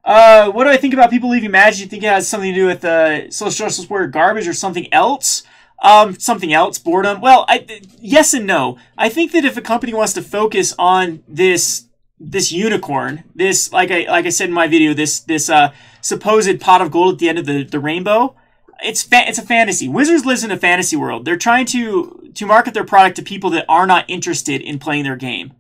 What do I think about people leaving Magic? Do you think it has something to do with Social Justice Warrior garbage or something else? Something else, boredom. Well, yes and no. I think that if a company wants to focus on this unicorn, this like I said in my video, this supposed pot of gold at the end of the rainbow, it's a fantasy. Wizards lives in a fantasy world. They're trying to market their product to people that are not interested in playing their game.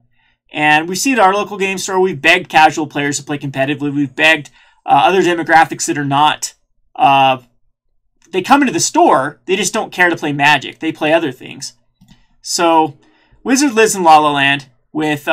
And we've seen at our local game store, we've begged casual players to play competitively. We've begged other demographics that are not... they come into the store, they just don't care to play Magic. They play other things. So Wizard lives in La La Land with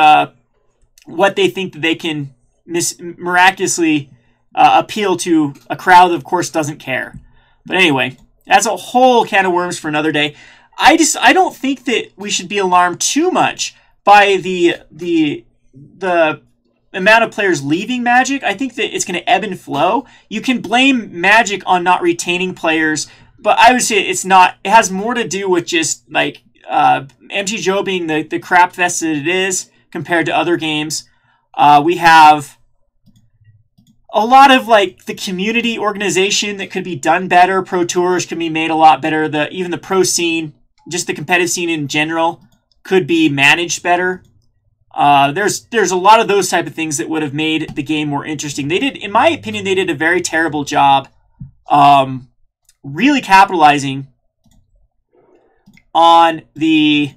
what they think that they can miraculously appeal to a crowd that, of course, doesn't care. But anyway, that's a whole can of worms for another day. I don't think that we should be alarmed too much by the amount of players leaving Magic. I think that it's going to ebb and flow. You can blame Magic on not retaining players, but I would say it's not. It has more to do with just like MTGO being the crap fest that it is compared to other games. We have a lot of like the community organization that could be done better. Pro Tours can be made a lot better. Even the pro scene, just the competitive scene in general, could be managed better. There's a lot of those type of things that would have made the game more interesting. They did, in my opinion, they did a very terrible job really capitalizing on the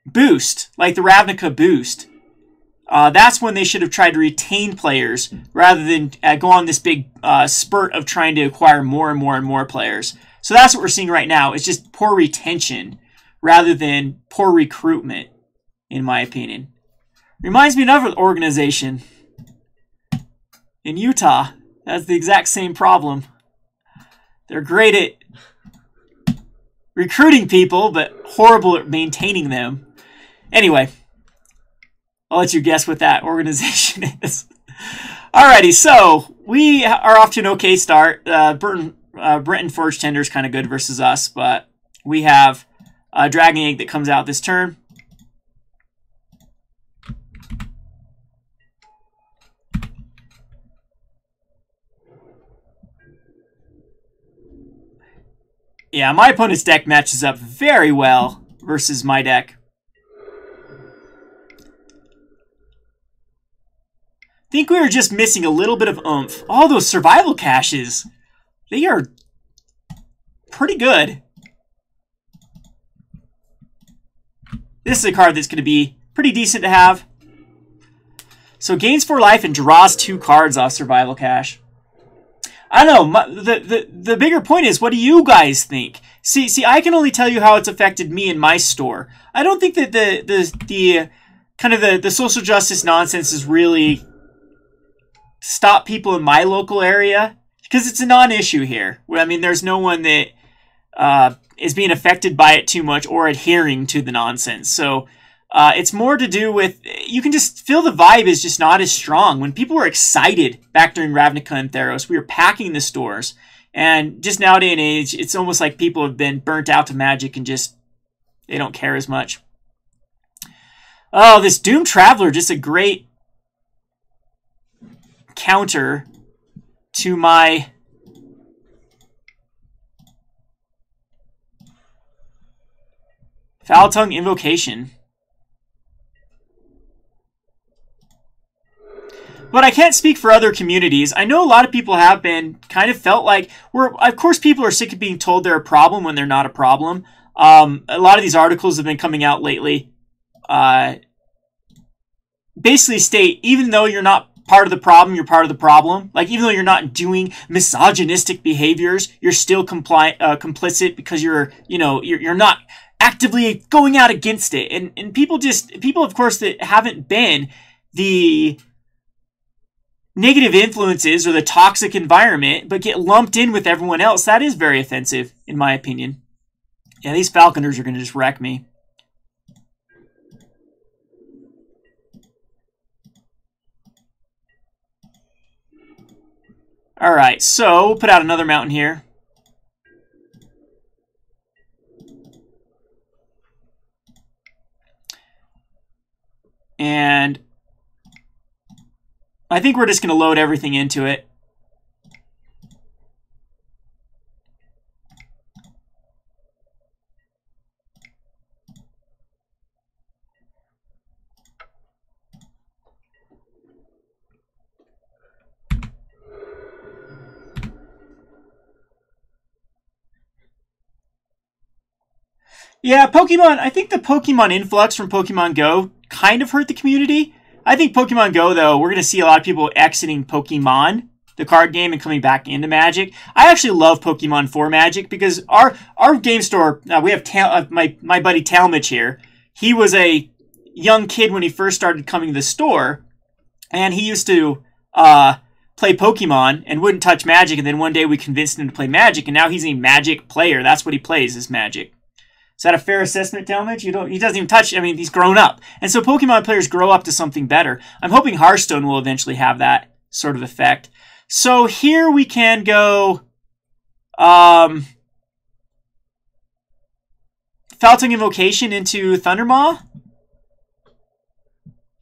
boost, like the Ravnica boost. That's when they should have tried to retain players rather than go on this big spurt of trying to acquire more and more and more players. So that's what we're seeing right now. It's just poor retention rather than poor recruitment, in my opinion. Reminds me of another organization in Utah. That's the exact same problem. They're great at recruiting people, but horrible at maintaining them. Anyway, I'll let you guess what that organization is. Alrighty, so we are off to an okay start. Brenton Forge Tender is kind of good versus us, but we have a Dragon Egg that comes out this turn. Yeah, my opponent's deck matches up very well versus my deck. Think we were just missing a little bit of oomph. All those survival caches, they are pretty good. This is a card that's going to be pretty decent to have. So gains 4 life and draws 2 cards off survival cache. I don't know. The bigger point is, what do you guys think? See, I can only tell you how it's affected me in my store. I don't think that the kind of the social justice nonsense is really stop people in my local area, because it's a non-issue here. I mean, there's no one that is being affected by it too much or adhering to the nonsense. So It's more to do with, you can just feel the vibe is just not as strong. When people were excited back during Ravnica and Theros, we were packing the stores. And just nowadays and age, it's almost like people have been burnt out to Magic and just, they don't care as much. Oh, this Doom Traveler, just a great counter to my Foul Tongue Invocation. But I can't speak for other communities. I know a lot of people have been kind of felt like of course, people are sick of being told they're a problem when they're not a problem. A lot of these articles have been coming out lately. Basically state, even though you're not part of the problem, you're part of the problem. Like, even though you're not doing misogynistic behaviors, you're still complicit because you're not actively going out against it. And people, of course, that haven't been the negative influences or the toxic environment, but get lumped in with everyone else, that is very offensive, in my opinion. Yeah, these Falconers are going to just wreck me. Alright, so we'll put out another mountain here. And I think we're just going to load everything into it. Yeah, Pokemon, I think the Pokemon influx from Pokemon Go kind of hurt the community. I think Pokemon Go, though, we're going to see a lot of people exiting Pokemon, the card game, and coming back into Magic. I actually love Pokemon for Magic because our game store, we have my buddy Talmadge here. He was a young kid when he first started coming to the store, and he used to play Pokemon and wouldn't touch Magic, and then one day we convinced him to play Magic, and now he's a Magic player. That's what he plays, is Magic. Is that a fair assessment, Talmadge? He doesn't even touch, I mean, he's grown up. And so Pokemon players grow up to something better. I'm hoping Hearthstone will eventually have that sort of effect. So here we can go Foul Tongue Invocation into Thundermaw?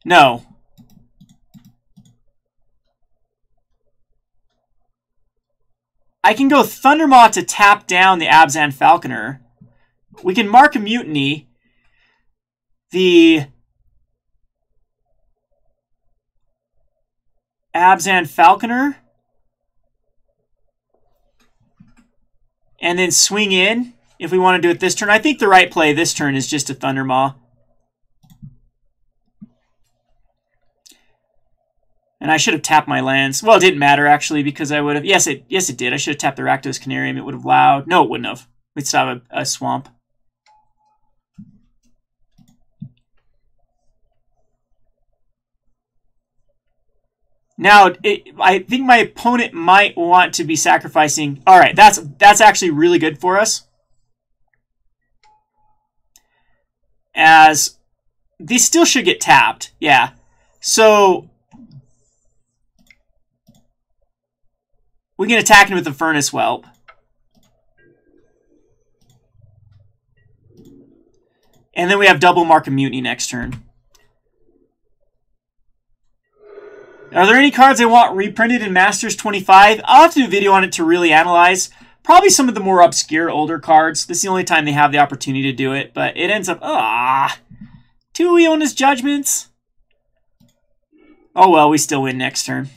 No. I can go Thundermaw to tap down the Abzan Falconer. We can mark a Mutiny. The Abzan Falconer. And then swing in if we want to do it this turn. I think the right play this turn is just a Thundermaw. And I should have tapped my lands. Well, it didn't matter, actually, because I would have... Yes, it did. I should have tapped the Rakdos Canarium. It would have allowed... No, it wouldn't have. We'd still have a swamp. Now, I think my opponent might want to be sacrificing... All right, that's actually really good for us. As these still should get tapped. Yeah. So we can attack him with the Furnace Whelp. And then we have double Mark of Mutiny next turn. Are there any cards I want reprinted in Masters 25? I'll have to do a video on it to really analyze. Probably some of the more obscure older cards. This is the only time they have the opportunity to do it, but it ends up... two Iona's Judgments. Oh well, we still win next turn.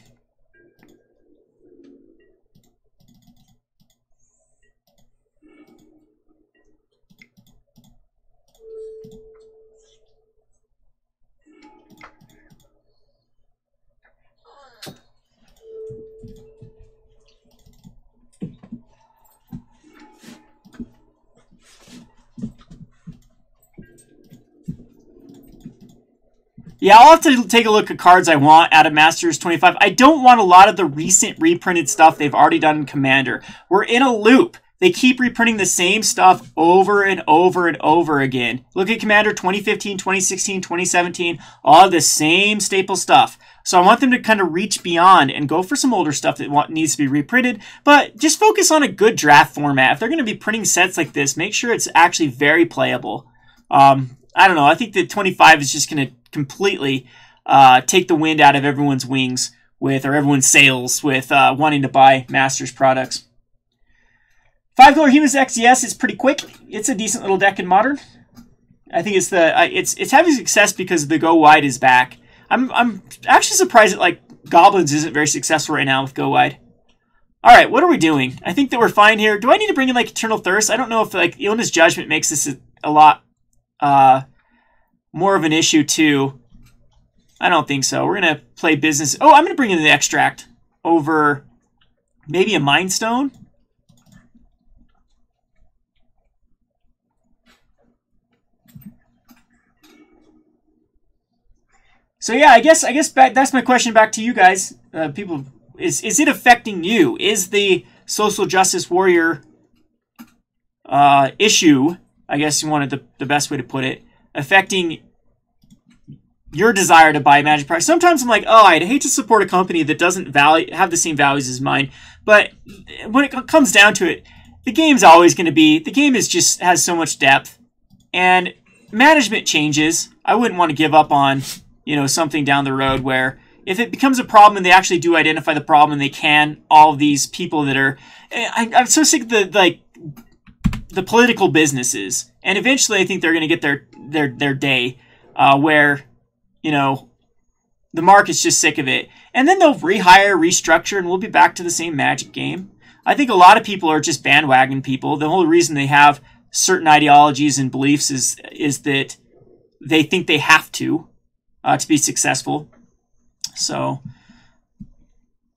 Yeah, I'll have to take a look at cards I want out of Masters 25. I don't want a lot of the recent reprinted stuff they've already done in Commander. We're in a loop. They keep reprinting the same stuff over and over and over again. Look at Commander 2015, 2016, 2017, all the same staple stuff. So I want them to kind of reach beyond and go for some older stuff that needs to be reprinted, but just focus on a good draft format. If they're going to be printing sets like this, make sure it's actually very playable. I don't know. I think that 25 is just going to completely take the wind out of everyone's wings or everyone's sails with wanting to buy Masters products. 5-color Humus XDS is pretty quick. It's a decent little deck in Modern. I think it's having success because the Go Wide is back. I'm actually surprised that like Goblins isn't very successful right now with Go Wide. All right, what are we doing? I think that we're fine here. Do I need to bring in like Eternal Thirst? I don't know if like Iona's Judgment makes this a lot more of an issue too. I don't think so. We're gonna play business. Oh, I'm gonna bring in the Extract over maybe a Mind Stone. So yeah, I guess that's my question back to you guys. People, is it affecting you? Is the social justice warrior issue, I guess you wanted the best way to put it, affecting your desire to buy Magic products? Sometimes I'm like, oh, I'd hate to support a company that doesn't have the same values as mine. But when it comes down to it, the game's always going to be, the game has so much depth, and management changes. I wouldn't want to give up on, you know, something down the road where if it becomes a problem and they actually do identify the problem and they can, all of these people that are, I'm so sick of the political businesses, and eventually I think they're going to get their day where, you know, the market's just sick of it, and then they'll rehire, restructure, and we'll be back to the same Magic game. I think a lot of people are just bandwagon people. The whole reason they have certain ideologies and beliefs is that they think they have to be successful. So,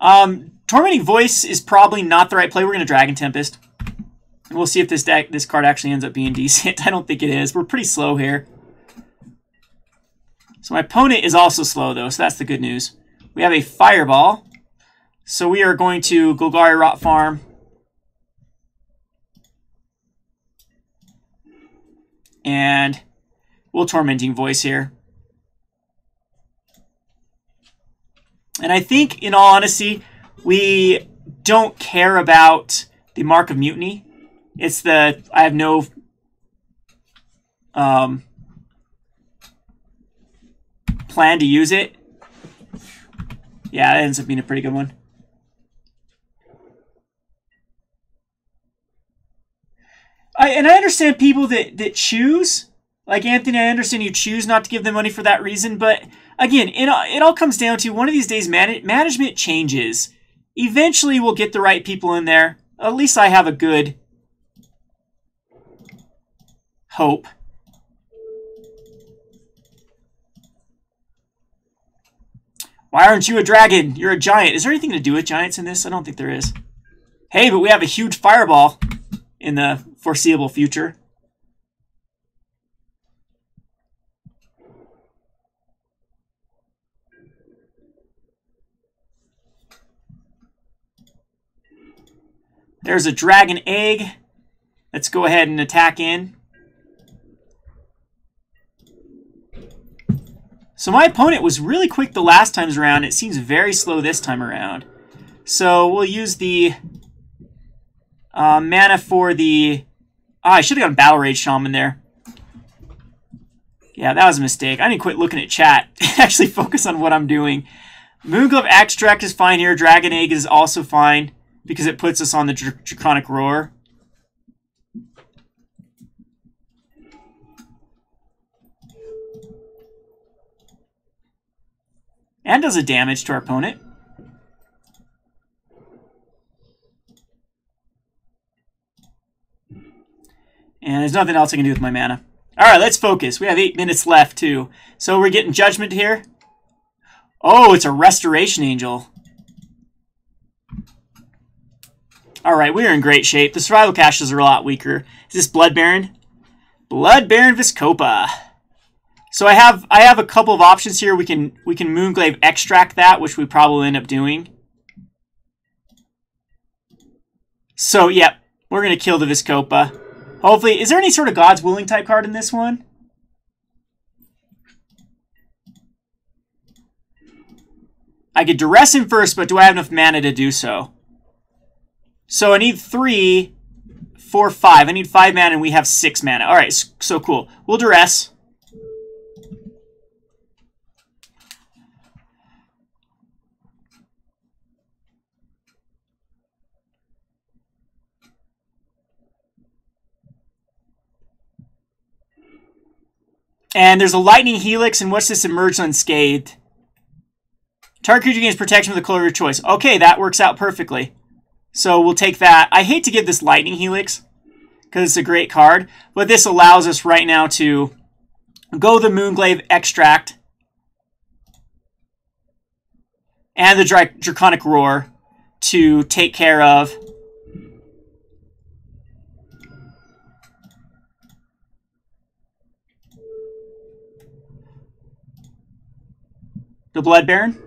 Tormenting Voice is probably not the right play. We're going to Dragon Tempest. And we'll see if this card actually ends up being decent. I don't think it is. We're pretty slow here. So my opponent is also slow, though, so that's the good news. We have a Fireball. So we are going to Golgari Rot Farm. And we'll Tormenting Voice here. And I think, in all honesty, we don't care about the Mark of Mutiny. It's I have no plan to use it. Yeah, that ends up being a pretty good one. I understand people that choose. Like Anthony, I understand you choose not to give them money for that reason, but again, it all comes down to one of these days management changes. Eventually we'll get the right people in there. At least I have a good hope. Why aren't you a dragon? You're a giant. Is there anything to do with giants in this? I don't think there is. Hey, but we have a huge Fireball in the foreseeable future. There's a Dragon Egg. Let's go ahead and attack in. So my opponent was really quick the last times around. It seems very slow this time around. So we'll use the mana for the... I should have gone Battle Rage Shaman there. Yeah, that was a mistake. I need to quit looking at chat and actually focus on what I'm doing. Moonglove Extract is fine here. Dragon Egg is also fine because it puts us on the Draconic Roar. And does a damage to our opponent. And there's nothing else I can do with my mana. Alright, let's focus. We have 8 minutes left, too. So we're getting Judgment here. Oh, it's a Restoration Angel. Alright, we're in great shape. The survival caches are a lot weaker. Is this Blood Baron? Blood Baron Viscopa. So I have a couple of options here. We can Moonglaive Extract that, which we probably end up doing. So yeah, We're going to kill the Viscopa. Hopefully, is there any sort of God's Willing type card in this one? I could Duress him first, but do I have enough mana to do so? So I need 3, 4, 5. I need 5 mana, and we have 6 mana. All right, so cool. We'll Duress. And there's a Lightning Helix, and what's this? Emerge Unscathed. Target creature gains protection with the color of your choice. Okay, that works out perfectly. So we'll take that. I hate to give this Lightning Helix because it's a great card, but this allows us right now to go the Moonglaive Extract and the Draconic Roar to take care of the Blood Baron.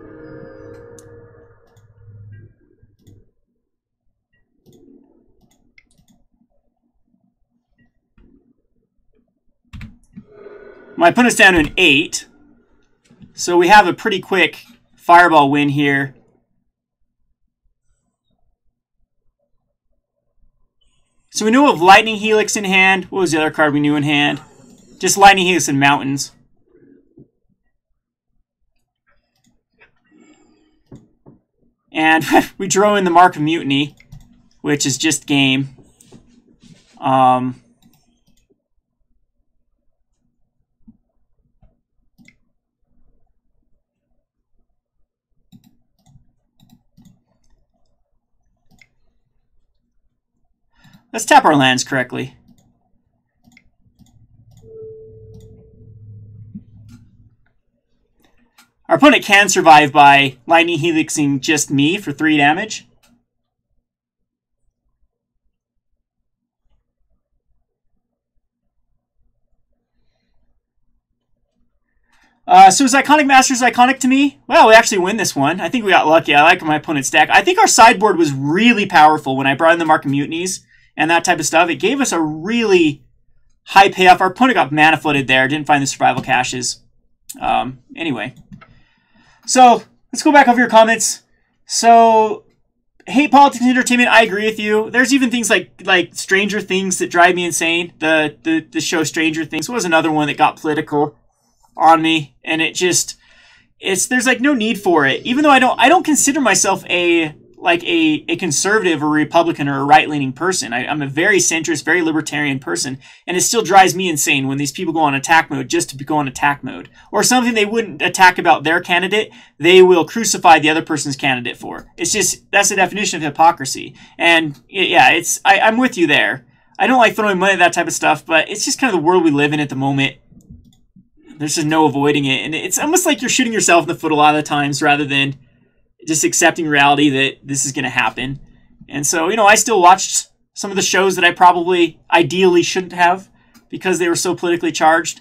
My opponent's down to an 8. So we have a pretty quick Fireball win here. So we knew of Lightning Helix in hand. What was the other card we knew in hand? Just Lightning Helix and Mountains. And we drew in the Mark of Mutiny, which is just game. Let's tap our lands correctly. Our opponent can survive by Lightning Helixing just me for 3 damage. So is Iconic Masters iconic to me? Well, we actually win this one. I think we got lucky. I like my opponent's deck. I think our sideboard was really powerful when I brought in the Mark of Mutinies and that type of stuff. It gave us a really high payoff. Our opponent got mana flooded there. Didn't find the survival caches. Anyway. So, let's go back over your comments. So, hate politics and entertainment, I agree with you. There's even things like Stranger Things that drive me insane. The show Stranger Things was another one that got political on me, and there's like no need for it. Even though I don't consider myself a conservative or Republican or a right-leaning person. I'm a very centrist, very libertarian person, and it still drives me insane when these people go on attack mode just to go on attack mode. Or something they wouldn't attack about their candidate, they will crucify the other person's candidate for. It's just, that's the definition of hypocrisy. And yeah, I'm with you there. I don't like throwing money at that type of stuff, but it's just kind of the world we live in at the moment. There's just no avoiding it. And it's almost like you're shooting yourself in the foot a lot of the times rather than just accepting reality that this is going to happen. And so, I still watched some of the shows that I probably ideally shouldn't have because they were so politically charged.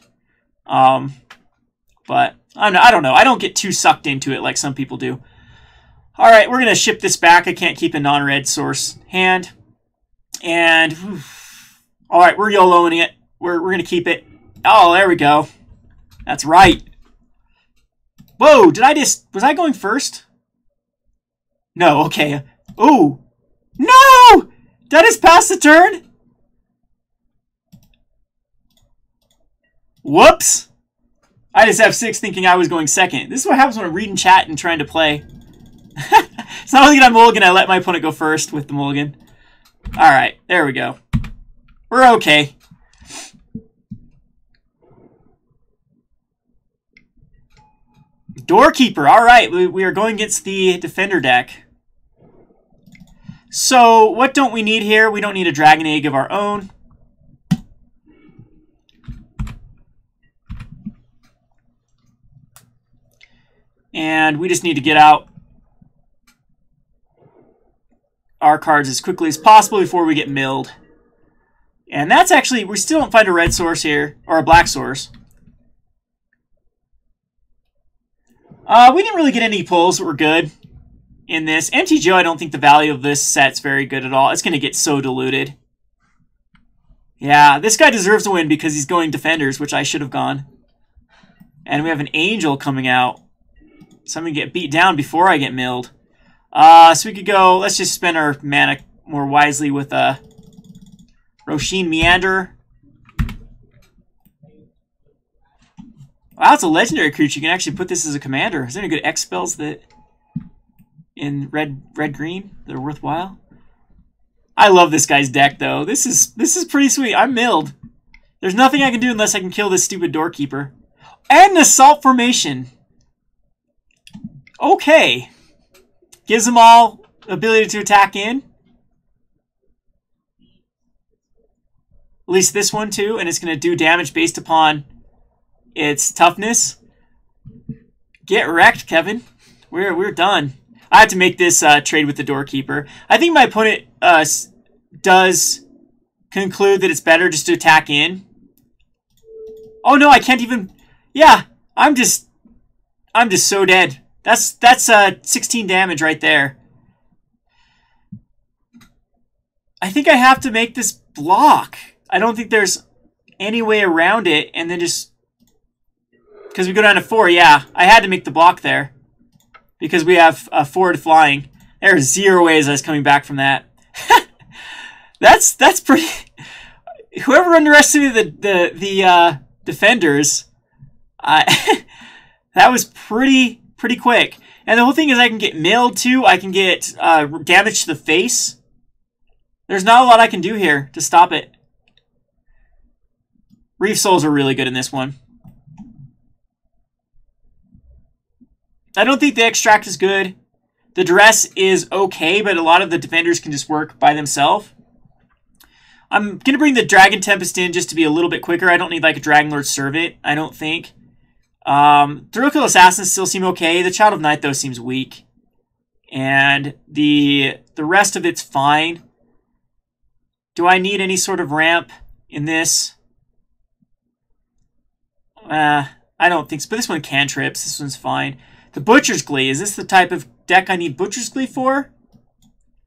But I don't know. I don't get too sucked into it like some people do. All right, we're going to ship this back. I can't keep a non-red source hand. And, all right, we're YOLOing it. We're going to keep it. Oh, there we go. That's right. Whoa, was I going first? No, okay. Ooh. No! Did I just pass the turn? Whoops. I just F6 thinking I was going second. This is what happens when I'm reading chat and trying to play. It's not only that I mulligan, I let my opponent go first with the mulligan. Alright, there we go. We're okay. Doorkeeper. Alright, we are going against the Defender deck. So, what don't we need here? We don't need a Dragon Egg of our own. And we just need to get out our cards as quickly as possible before we get milled. And that's actually, we still don't find a red source here, or a black source. We didn't really get any pulls that were good in this. MTGO, I don't think the value of this set's very good at all. It's going to get so diluted. Yeah, this guy deserves a win because he's going defenders, which I should have gone. And we have an angel coming out. So I'm going to get beat down before I get milled. So we could go, let's just spend our mana more wisely with Roshin Meander. Wow, it's a legendary creature. You can actually put this as a commander. Is there any good X spells that in red-green that are worthwhile? I love this guy's deck though. This is pretty sweet. I'm milled. There's nothing I can do unless I can kill this stupid doorkeeper. And the Assault Formation. Okay. Gives them all ability to attack in. At least this one too, and it's going to do damage based upon its toughness. Get wrecked, Kevin. We're done. I have to make this trade with the doorkeeper. I think my opponent does conclude that it's better just to attack in. Oh no, I can't even. Yeah, I'm just so dead. That's 16 damage right there. I think I have to make this block. I don't think there's any way around it, and then just because we go down to 4. Yeah, I had to make the block there because we have forward flying. There are 0 ways I was coming back from that. That's pretty. Whoever underestimated the defenders, that was pretty quick. And the whole thing is I can get milled too. I can get damage to the face. There's not a lot I can do here to stop it. Reef Souls are really good in this one. I don't think the Extract is good. The Duress is okay, but a lot of the defenders can just work by themselves. I'm going to bring the Dragon Tempest in just to be a little bit quicker. I don't need like a Dragon Lord Servant, I don't think. Thrill-Kill Assassins still seem okay. The Child of Night, though, seems weak. And the rest of it's fine. Do I need any sort of ramp in this? I don't think so. But this one cantrips. This one's fine. The Butcher's Glee. Is this the type of deck I need Butcher's Glee for?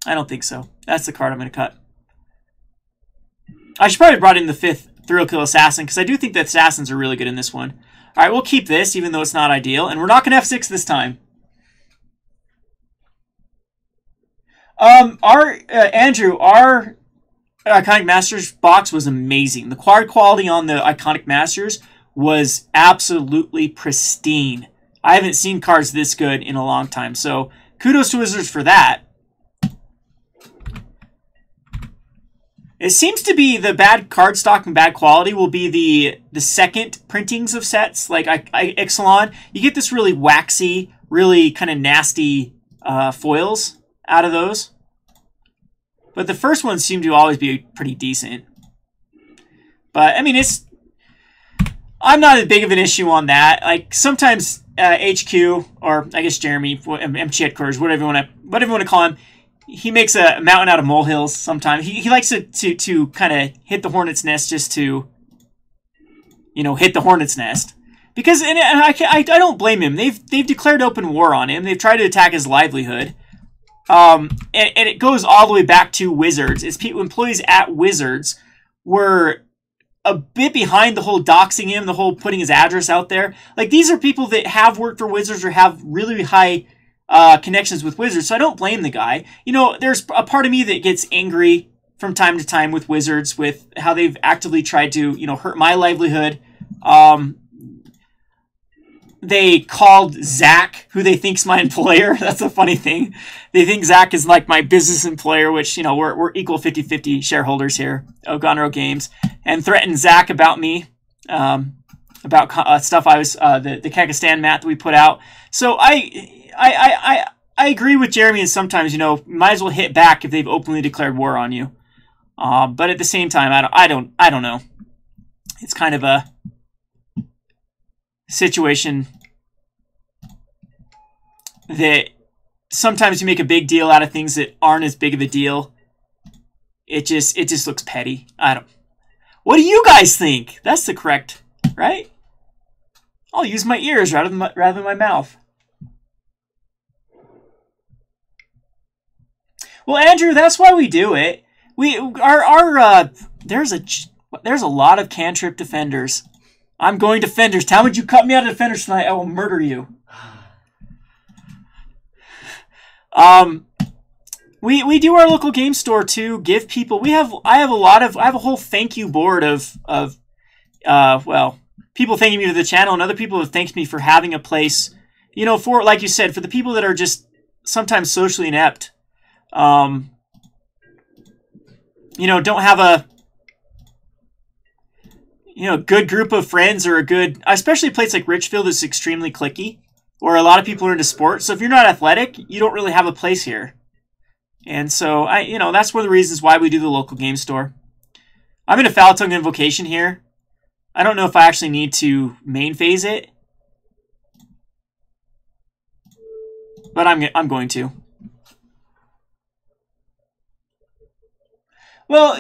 I don't think so. That's the card I'm going to cut. I should probably have brought in the 5th Thrill-Kill Assassin, because I do think that Assassins are really good in this one. Alright, we'll keep this, even though it's not ideal. And we're not going to F6 this time. Andrew, our Iconic Masters box was amazing. The card quality on the Iconic Masters was absolutely pristine. I haven't seen cards this good in a long time. So, kudos to Wizards for that. It seems to be the bad card stock and bad quality will be the second printings of sets. Like Ixalan, you get this really waxy, really kind of nasty foils out of those. But the first ones seem to always be pretty decent. But, I mean, I'm not as big of an issue on that. Like, sometimes HQ, or I guess Jeremy, MC Headquarters, whatever you want to call him, he makes a mountain out of molehills sometimes. He likes to kind of hit the hornet's nest just to, hit the hornet's nest. Because, and I don't blame him. They've declared open war on him. They've tried to attack his livelihood. And it goes all the way back to Wizards. It's employees at Wizards were a bit behind the whole doxing him, the whole putting his address out there. Like, these are people that have worked for Wizards or have really high connections with Wizards, so I don't blame the guy. There's a part of me that gets angry from time to time with Wizards, with how they've actively tried to, hurt my livelihood. They called Zach, who they think's my employer. That's a funny thing. They think Zach is like my business employer, which, we're equal 50-50 shareholders here, Ogonro Games, and threatened Zach about me, about stuff I was, the Kekistan mat that we put out. So I agree with Jeremy, and sometimes, might as well hit back if they've openly declared war on you. But at the same time, I don't know. It's kind of a situation that sometimes you make a big deal out of things that aren't as big of a deal. It just looks petty. What do you guys think? That's the correct, right? I'll use my ears rather than my mouth. Well, Andrew, that's why we do it. There's a, There's a lot of cantrip defenders. I'm going defenders. How would you cut me out of defenders tonight? I will murder you. We do our local game store to give people. I have a whole thank you board of well, people thanking me for the channel, and other people have thanked me for having a place. You know, for, like you said, for the people that are just sometimes socially inept. You know, don't have a good group of friends, or a good, especially a place like Richfield is extremely cliquey, where a lot of people are into sports. So if you're not athletic, you don't really have a place here. And so that's one of the reasons why we do the local game store. I'm in a Foul Tongue Invocation here. I don't know if I actually need to main phase it, but I'm going to. Well,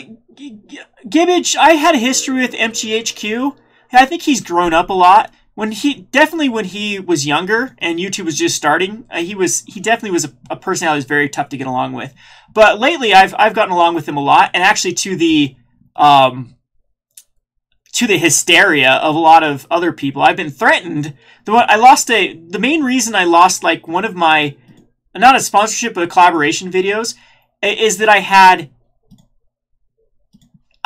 Gibbage, I had a history with MGHQ. I think he's grown up a lot. When he was younger and YouTube was just starting, he definitely was a personality that was very tough to get along with. But lately, I've gotten along with him a lot, and actually to the hysteria of a lot of other people. I've been threatened. The main reason I lost like one of my, not a sponsorship, but a collaboration videos, is that I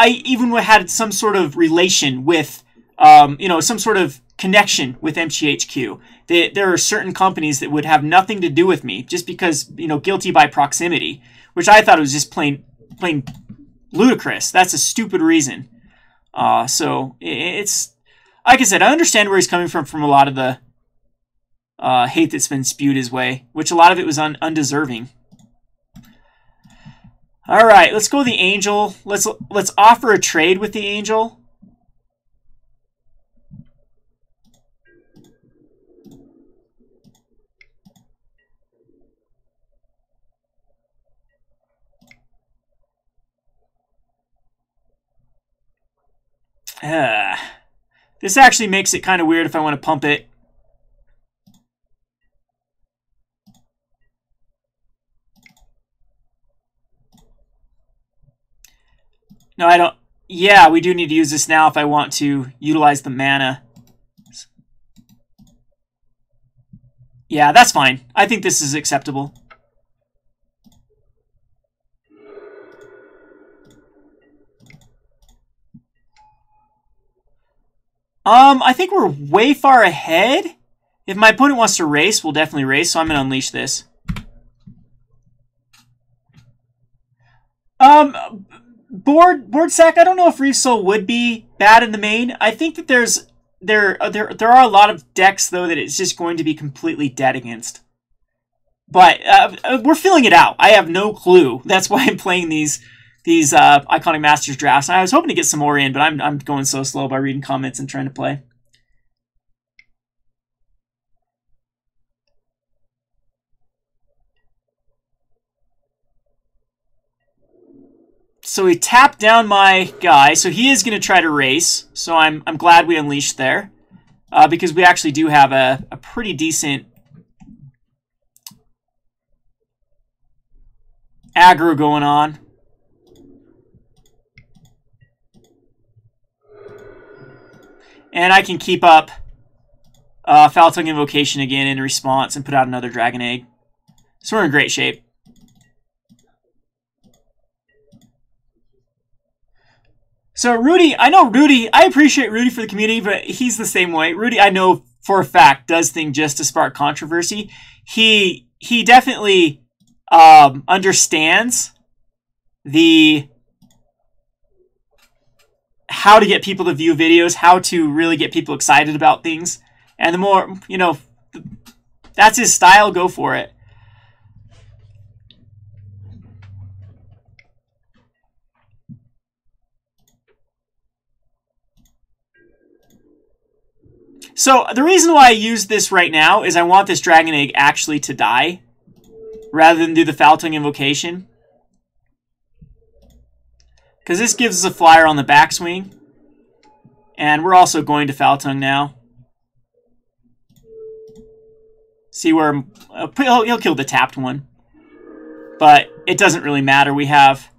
even had some sort of relation with, some sort of connection with MGHQ. There are certain companies that would have nothing to do with me just because, guilty by proximity, which I thought was just plain ludicrous. That's a stupid reason. So it's, like I said, I understand where he's coming from a lot of the hate that's been spewed his way, which a lot of it was undeserving. All right, let's go with the Angel. Let's offer a trade with the Angel. This actually makes it kind of weird if I want to pump it. No, I don't. Yeah, we do need to use this now if I want to utilize the mana. Yeah, that's fine. I think this is acceptable. I think we're way far ahead. If my opponent wants to race, we'll definitely race, so I'm going to unleash this. Board sack, I don't know if Reef Soul would be bad in the main. I think that there are a lot of decks, though, that it's just going to be completely dead against. But we're feeling it out. I have no clue. That's why I'm playing these Iconic Masters drafts. I was hoping to get some more in, but I'm going so slow by reading comments and trying to play. So he tapped down my guy, so he is going to try to race. So I'm glad we unleashed there, because we actually do have a pretty decent aggro going on. And I can keep up Foul Tongue Invocation again in response and put out another Dragon Egg. So we're in great shape. So Rudy, I appreciate Rudy for the community, but he's the same way. Rudy, I know for a fact, does things just to spark controversy. He definitely understands how to get people to view videos, how to really get people excited about things. And the more, that's his style, go for it. So the reason why I use this right now is I want this Dragon Egg actually to die rather than do the Foul Tongue Invocation. Because this gives us a flyer on the backswing. And we're also going to Foul Tongue now. See where he'll kill the tapped one. But it doesn't really matter. We have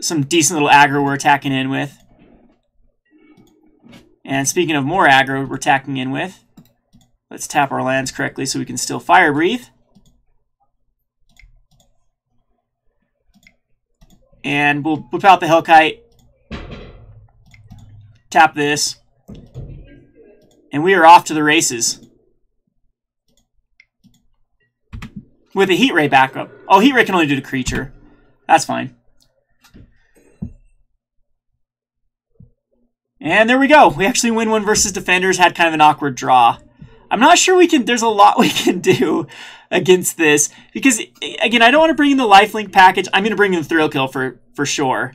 some decent little aggro we're attacking in with. And speaking of more aggro we're attacking in with, let's tap our lands correctly so we can still fire breathe. And we'll whip out the Hellkite, tap this, and we are off to the races. With a Heat Ray backup. Oh, Heat Ray can only do the creature. That's fine. And there we go. We actually win one versus defenders. Had kind of an awkward draw. I'm not sure we can... There's a lot we can do against this. Because, again, I don't want to bring in the lifelink package. I'm going to bring in the Thrill Kill for sure.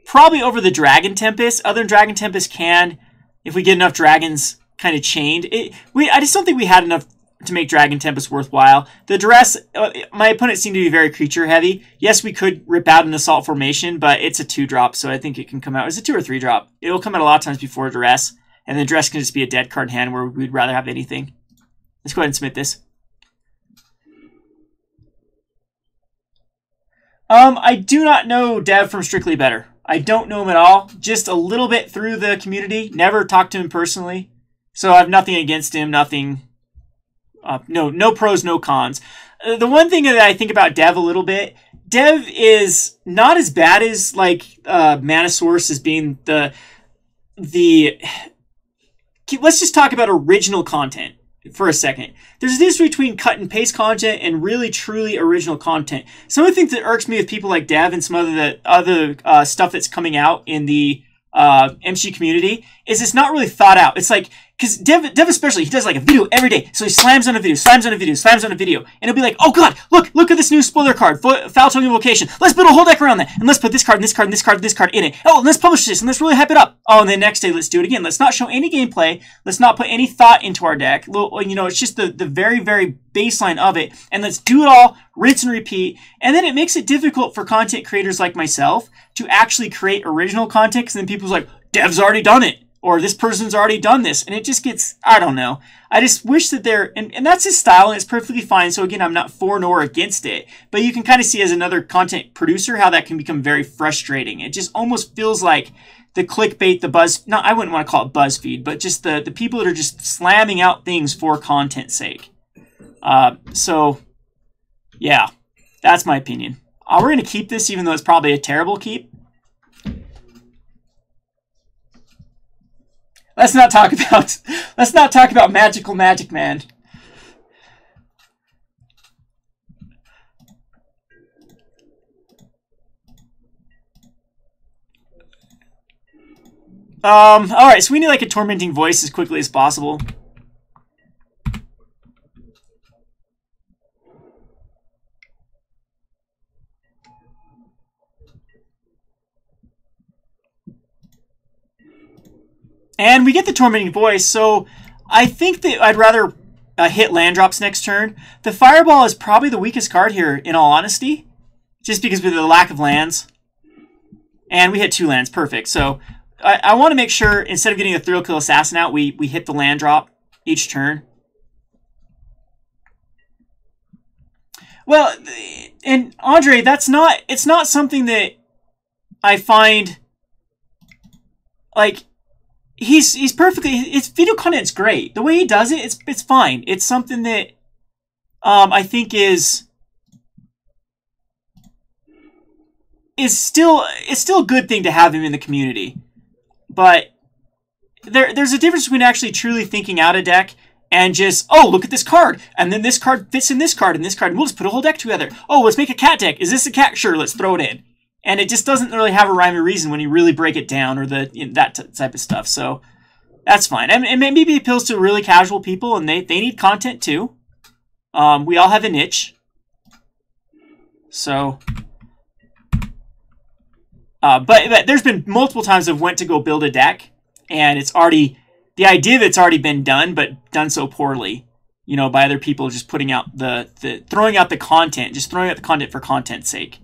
Probably over the Dragon Tempest. Other than Dragon Tempest can, if we get enough dragons kind of chained. I just don't think we had enough to make Dragon Tempest worthwhile. The Duress, my opponent seemed to be very creature heavy. Yes, we could rip out an Assault Formation, but it's a 2-drop, so I think it can come out. It's a 2 or 3-drop. It'll come out a lot of times before Duress, and then Duress can just be a dead card in hand where we'd rather have anything. Let's go ahead and submit this. I do not know Dev from Strictly Better. I don't know him at all. Just a little bit through the community. Never talked to him personally. So I have nothing against him, nothing... no pros, no cons. The one thing that I think about Dev a little bit, Dev is not as bad as like Mana Source as being the. Let's just talk about original content for a second. There's a difference between cut and paste content and really truly original content. Some of the things that irks me with people like Dev and some other stuff that's coming out in the MC community is it's not really thought out. It's like, because Dev especially, he does like a video every day. So he slams on a video, slams on a video, slams on a video. And it'll be like, oh god, look at this new spoiler card, Foul Tongue Invocation. Let's build a whole deck around that. And let's put this card, and this card, and this card, and this card in it. Oh, and let's publish this, and let's really hype it up. Oh, and then next day, let's do it again. Let's not show any gameplay. Let's not put any thought into our deck. You know, it's just the very, very baseline of it. And let's do it all, rinse and repeat. And then it makes it difficult for content creators like myself to actually create original content, because then people's like, Dev's already done it. Or this person's already done this. And it just gets, I don't know. I just wish that and that's his style, and it's perfectly fine. So again, I'm not for nor against it. But you can kind of see as another content producer how that can become very frustrating. It just almost feels like the clickbait, the buzz, no, I wouldn't want to call it BuzzFeed, but just the people that are just slamming out things for content's sake. So, yeah, that's my opinion. We're going to keep this, even though it's probably a terrible keep. Let's not talk about Magical Magic Man. All right, so we need like a Tormenting Voice as quickly as possible. And we get the Tormenting Voice, so I think that I'd rather hit land drops next turn. The Fireball is probably the weakest card here, in all honesty, just because of the lack of lands. And we hit 2 lands, perfect. So I want to make sure, instead of getting a Thrill Kill Assassin out, we hit the land drop each turn. Well, and Andre, it's not something that I find, like... He's perfectly. His video content's great. The way he does it, it's fine. It's something that I think is still a good thing to have him in the community. But there's a difference between actually truly thinking out a deck and just, oh, look at this card, and then this card fits in this card and this card, and we'll just put a whole deck together. Oh, let's make a cat deck. Is this a cat? Sure, let's throw it in. And it just doesn't really have a rhyme or reason when you really break it down, or that type of stuff. So that's fine. And maybe it appeals to really casual people, and they need content too. We all have a niche. So, but there's been multiple times I've went to go build a deck, and the idea of it's already been done, but done so poorly. You know, by other people just putting out throwing out the content, just throwing out the content for content's sake.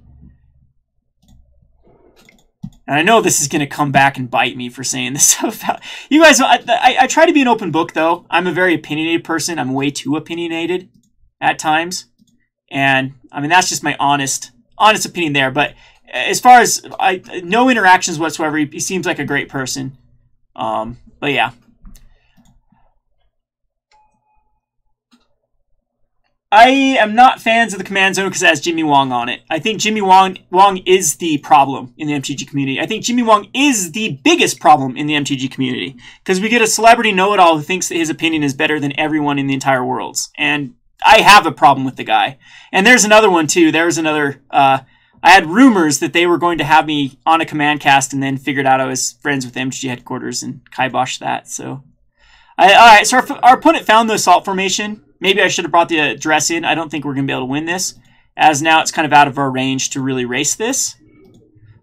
And I know this is going to come back and bite me for saying this stuff about you guys. I try to be an open book, though. I'm a very opinionated person. I'm way too opinionated at times. And, I mean, that's just my honest opinion there. But as far as no interactions whatsoever. He seems like a great person. But yeah. I am not fans of the command zone because it has Jimmy Wong on it. I think Jimmy Wong is the problem in the MTG community. I think Jimmy Wong is the biggest problem in the MTG community because we get a celebrity know-it-all who thinks that his opinion is better than everyone in the entire world. And I have a problem with the guy. And there's another one too. There's another... I had rumors that they were going to have me on a command cast and then figured out I was friends with MTG headquarters and kiboshed that. So, all right, so our opponent found the assault formation. Maybe I should have brought the address in. I don't think we're going to be able to win this, as now it's kind of out of our range to really race this.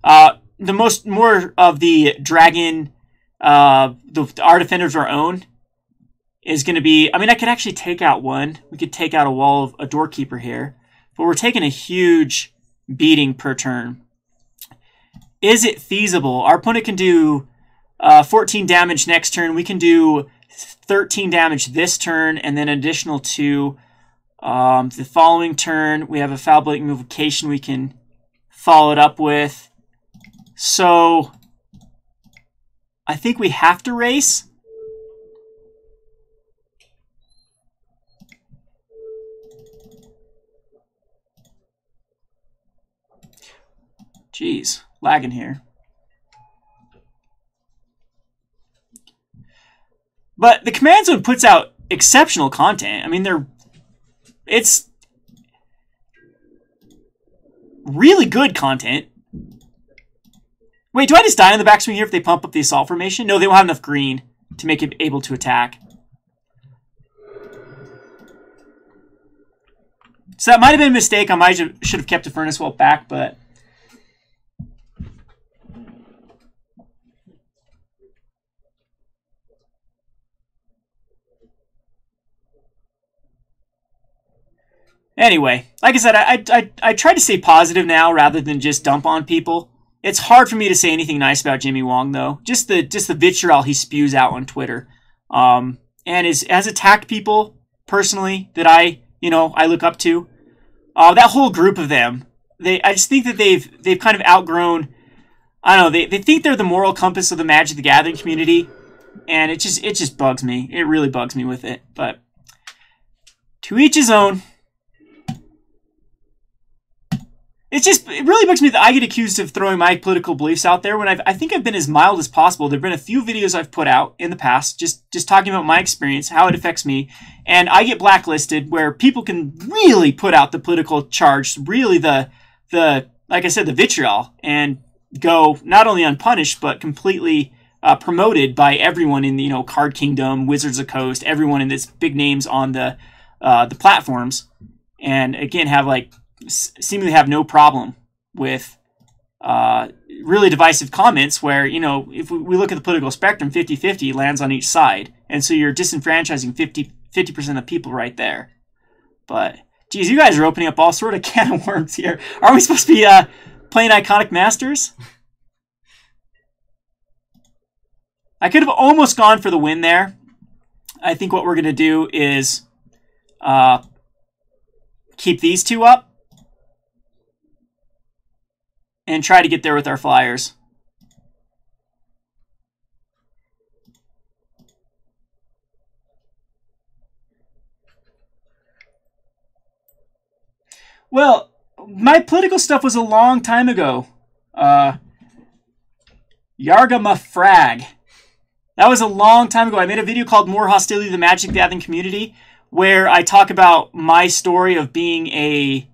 More of the dragon, our defenders our own, is going to be... I mean, I could actually take out one. We could take out a wall of a doorkeeper here, but we're taking a huge beating per turn. Is it feasible? Our opponent can do 14 damage next turn. We can do 13 damage this turn, and then additional 2 the following turn. We have a foul blatant invocation we can follow it up with. So I think we have to race. Jeez, lagging here. But the command zone puts out exceptional content. I mean, it's really good content. Wait, do I just die on the backswing here if they pump up the assault formation? No, they won't have enough green to make it able to attack. So that might have been a mistake. I might should have kept the Furnace Welt back, but... Anyway, like I said, I try to stay positive now rather than just dump on people. It's hard for me to say anything nice about Jimmy Wong, though. Just the vitriol he spews out on Twitter, and has attacked people personally that I look up to. That whole group of them, I just think that they've kind of outgrown. I don't know. They think they're the moral compass of the Magic the Gathering community, and it just bugs me. It really bugs me with it. But to each his own. It really bugs me that I get accused of throwing my political beliefs out there when I think I've been as mild as possible. There have been a few videos I've put out in the past, just talking about my experience, how it affects me, and I get blacklisted where people can really put out the political charge, really the like I said, the vitriol, and go not only unpunished but completely promoted by everyone in the Card Kingdom, Wizards of the Coast, everyone in this big names on the platforms, and again seemingly have no problem with really divisive comments where, if we look at the political spectrum, 50-50 lands on each side. And so you're disenfranchising 50% of the people right there. But, geez, you guys are opening up all sort of can of worms here. Are we supposed to be playing Iconic Masters? I could have almost gone for the win there. I think what we're going to do is keep these two up and try to get there with our flyers. Well, my political stuff was a long time ago. Yargama Frag. That was a long time ago. I made a video called More Hostility to the Magic the Gathering Community, where I talk about my story of being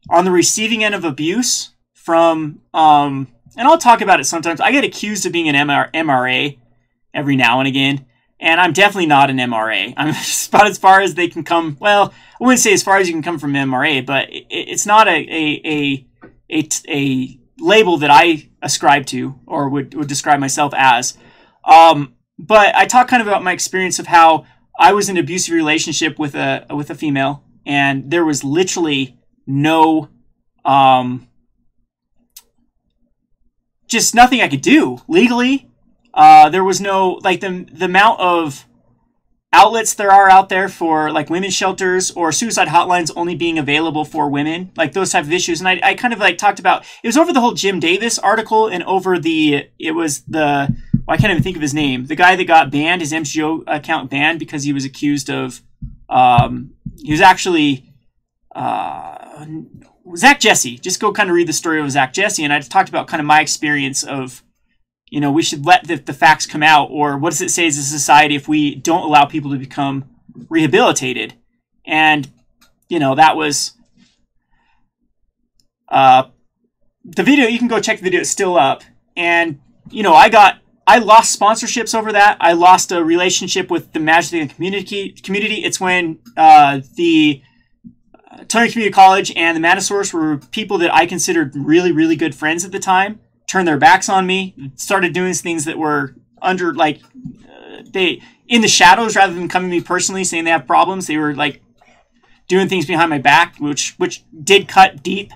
on the receiving end of abuse from, and I'll talk about it sometimes. I get accused of being an MRA every now and again, and I'm definitely not an MRA. I'm just about as far as they can come. Well, I wouldn't say as far as you can come from MRA, but it's not a label that I ascribe to or would describe myself as. But I talk kind of about my experience of how I was in an abusive relationship with a female, and there was literally no just nothing I could do legally. There was no, the amount of outlets there are out there for like women's shelters or suicide hotlines only being available for women, like those type of issues. And I kind of like talked about, it was over the whole Jim Davis article and over well, I can't even think of his name. The guy that got banned, his MGO account banned because he was accused of, he was actually, Zach Jesse. Just go kind of read the story of Zach Jesse. And I just talked about kind of my experience of, you know, we should let the facts come out, or what does it say as a society if we don't allow people to become rehabilitated? And, you know, that was the video. You can go check the video. It's still up. And, you know, I lost sponsorships over that. I lost a relationship with the Magic community. It's when the Tony Community College and the Manosaurus were people that I considered really, really good friends at the time, turned their backs on me, started doing things that were under, like, they in the shadows rather than coming to me personally saying they have problems. They were like doing things behind my back, which did cut deep.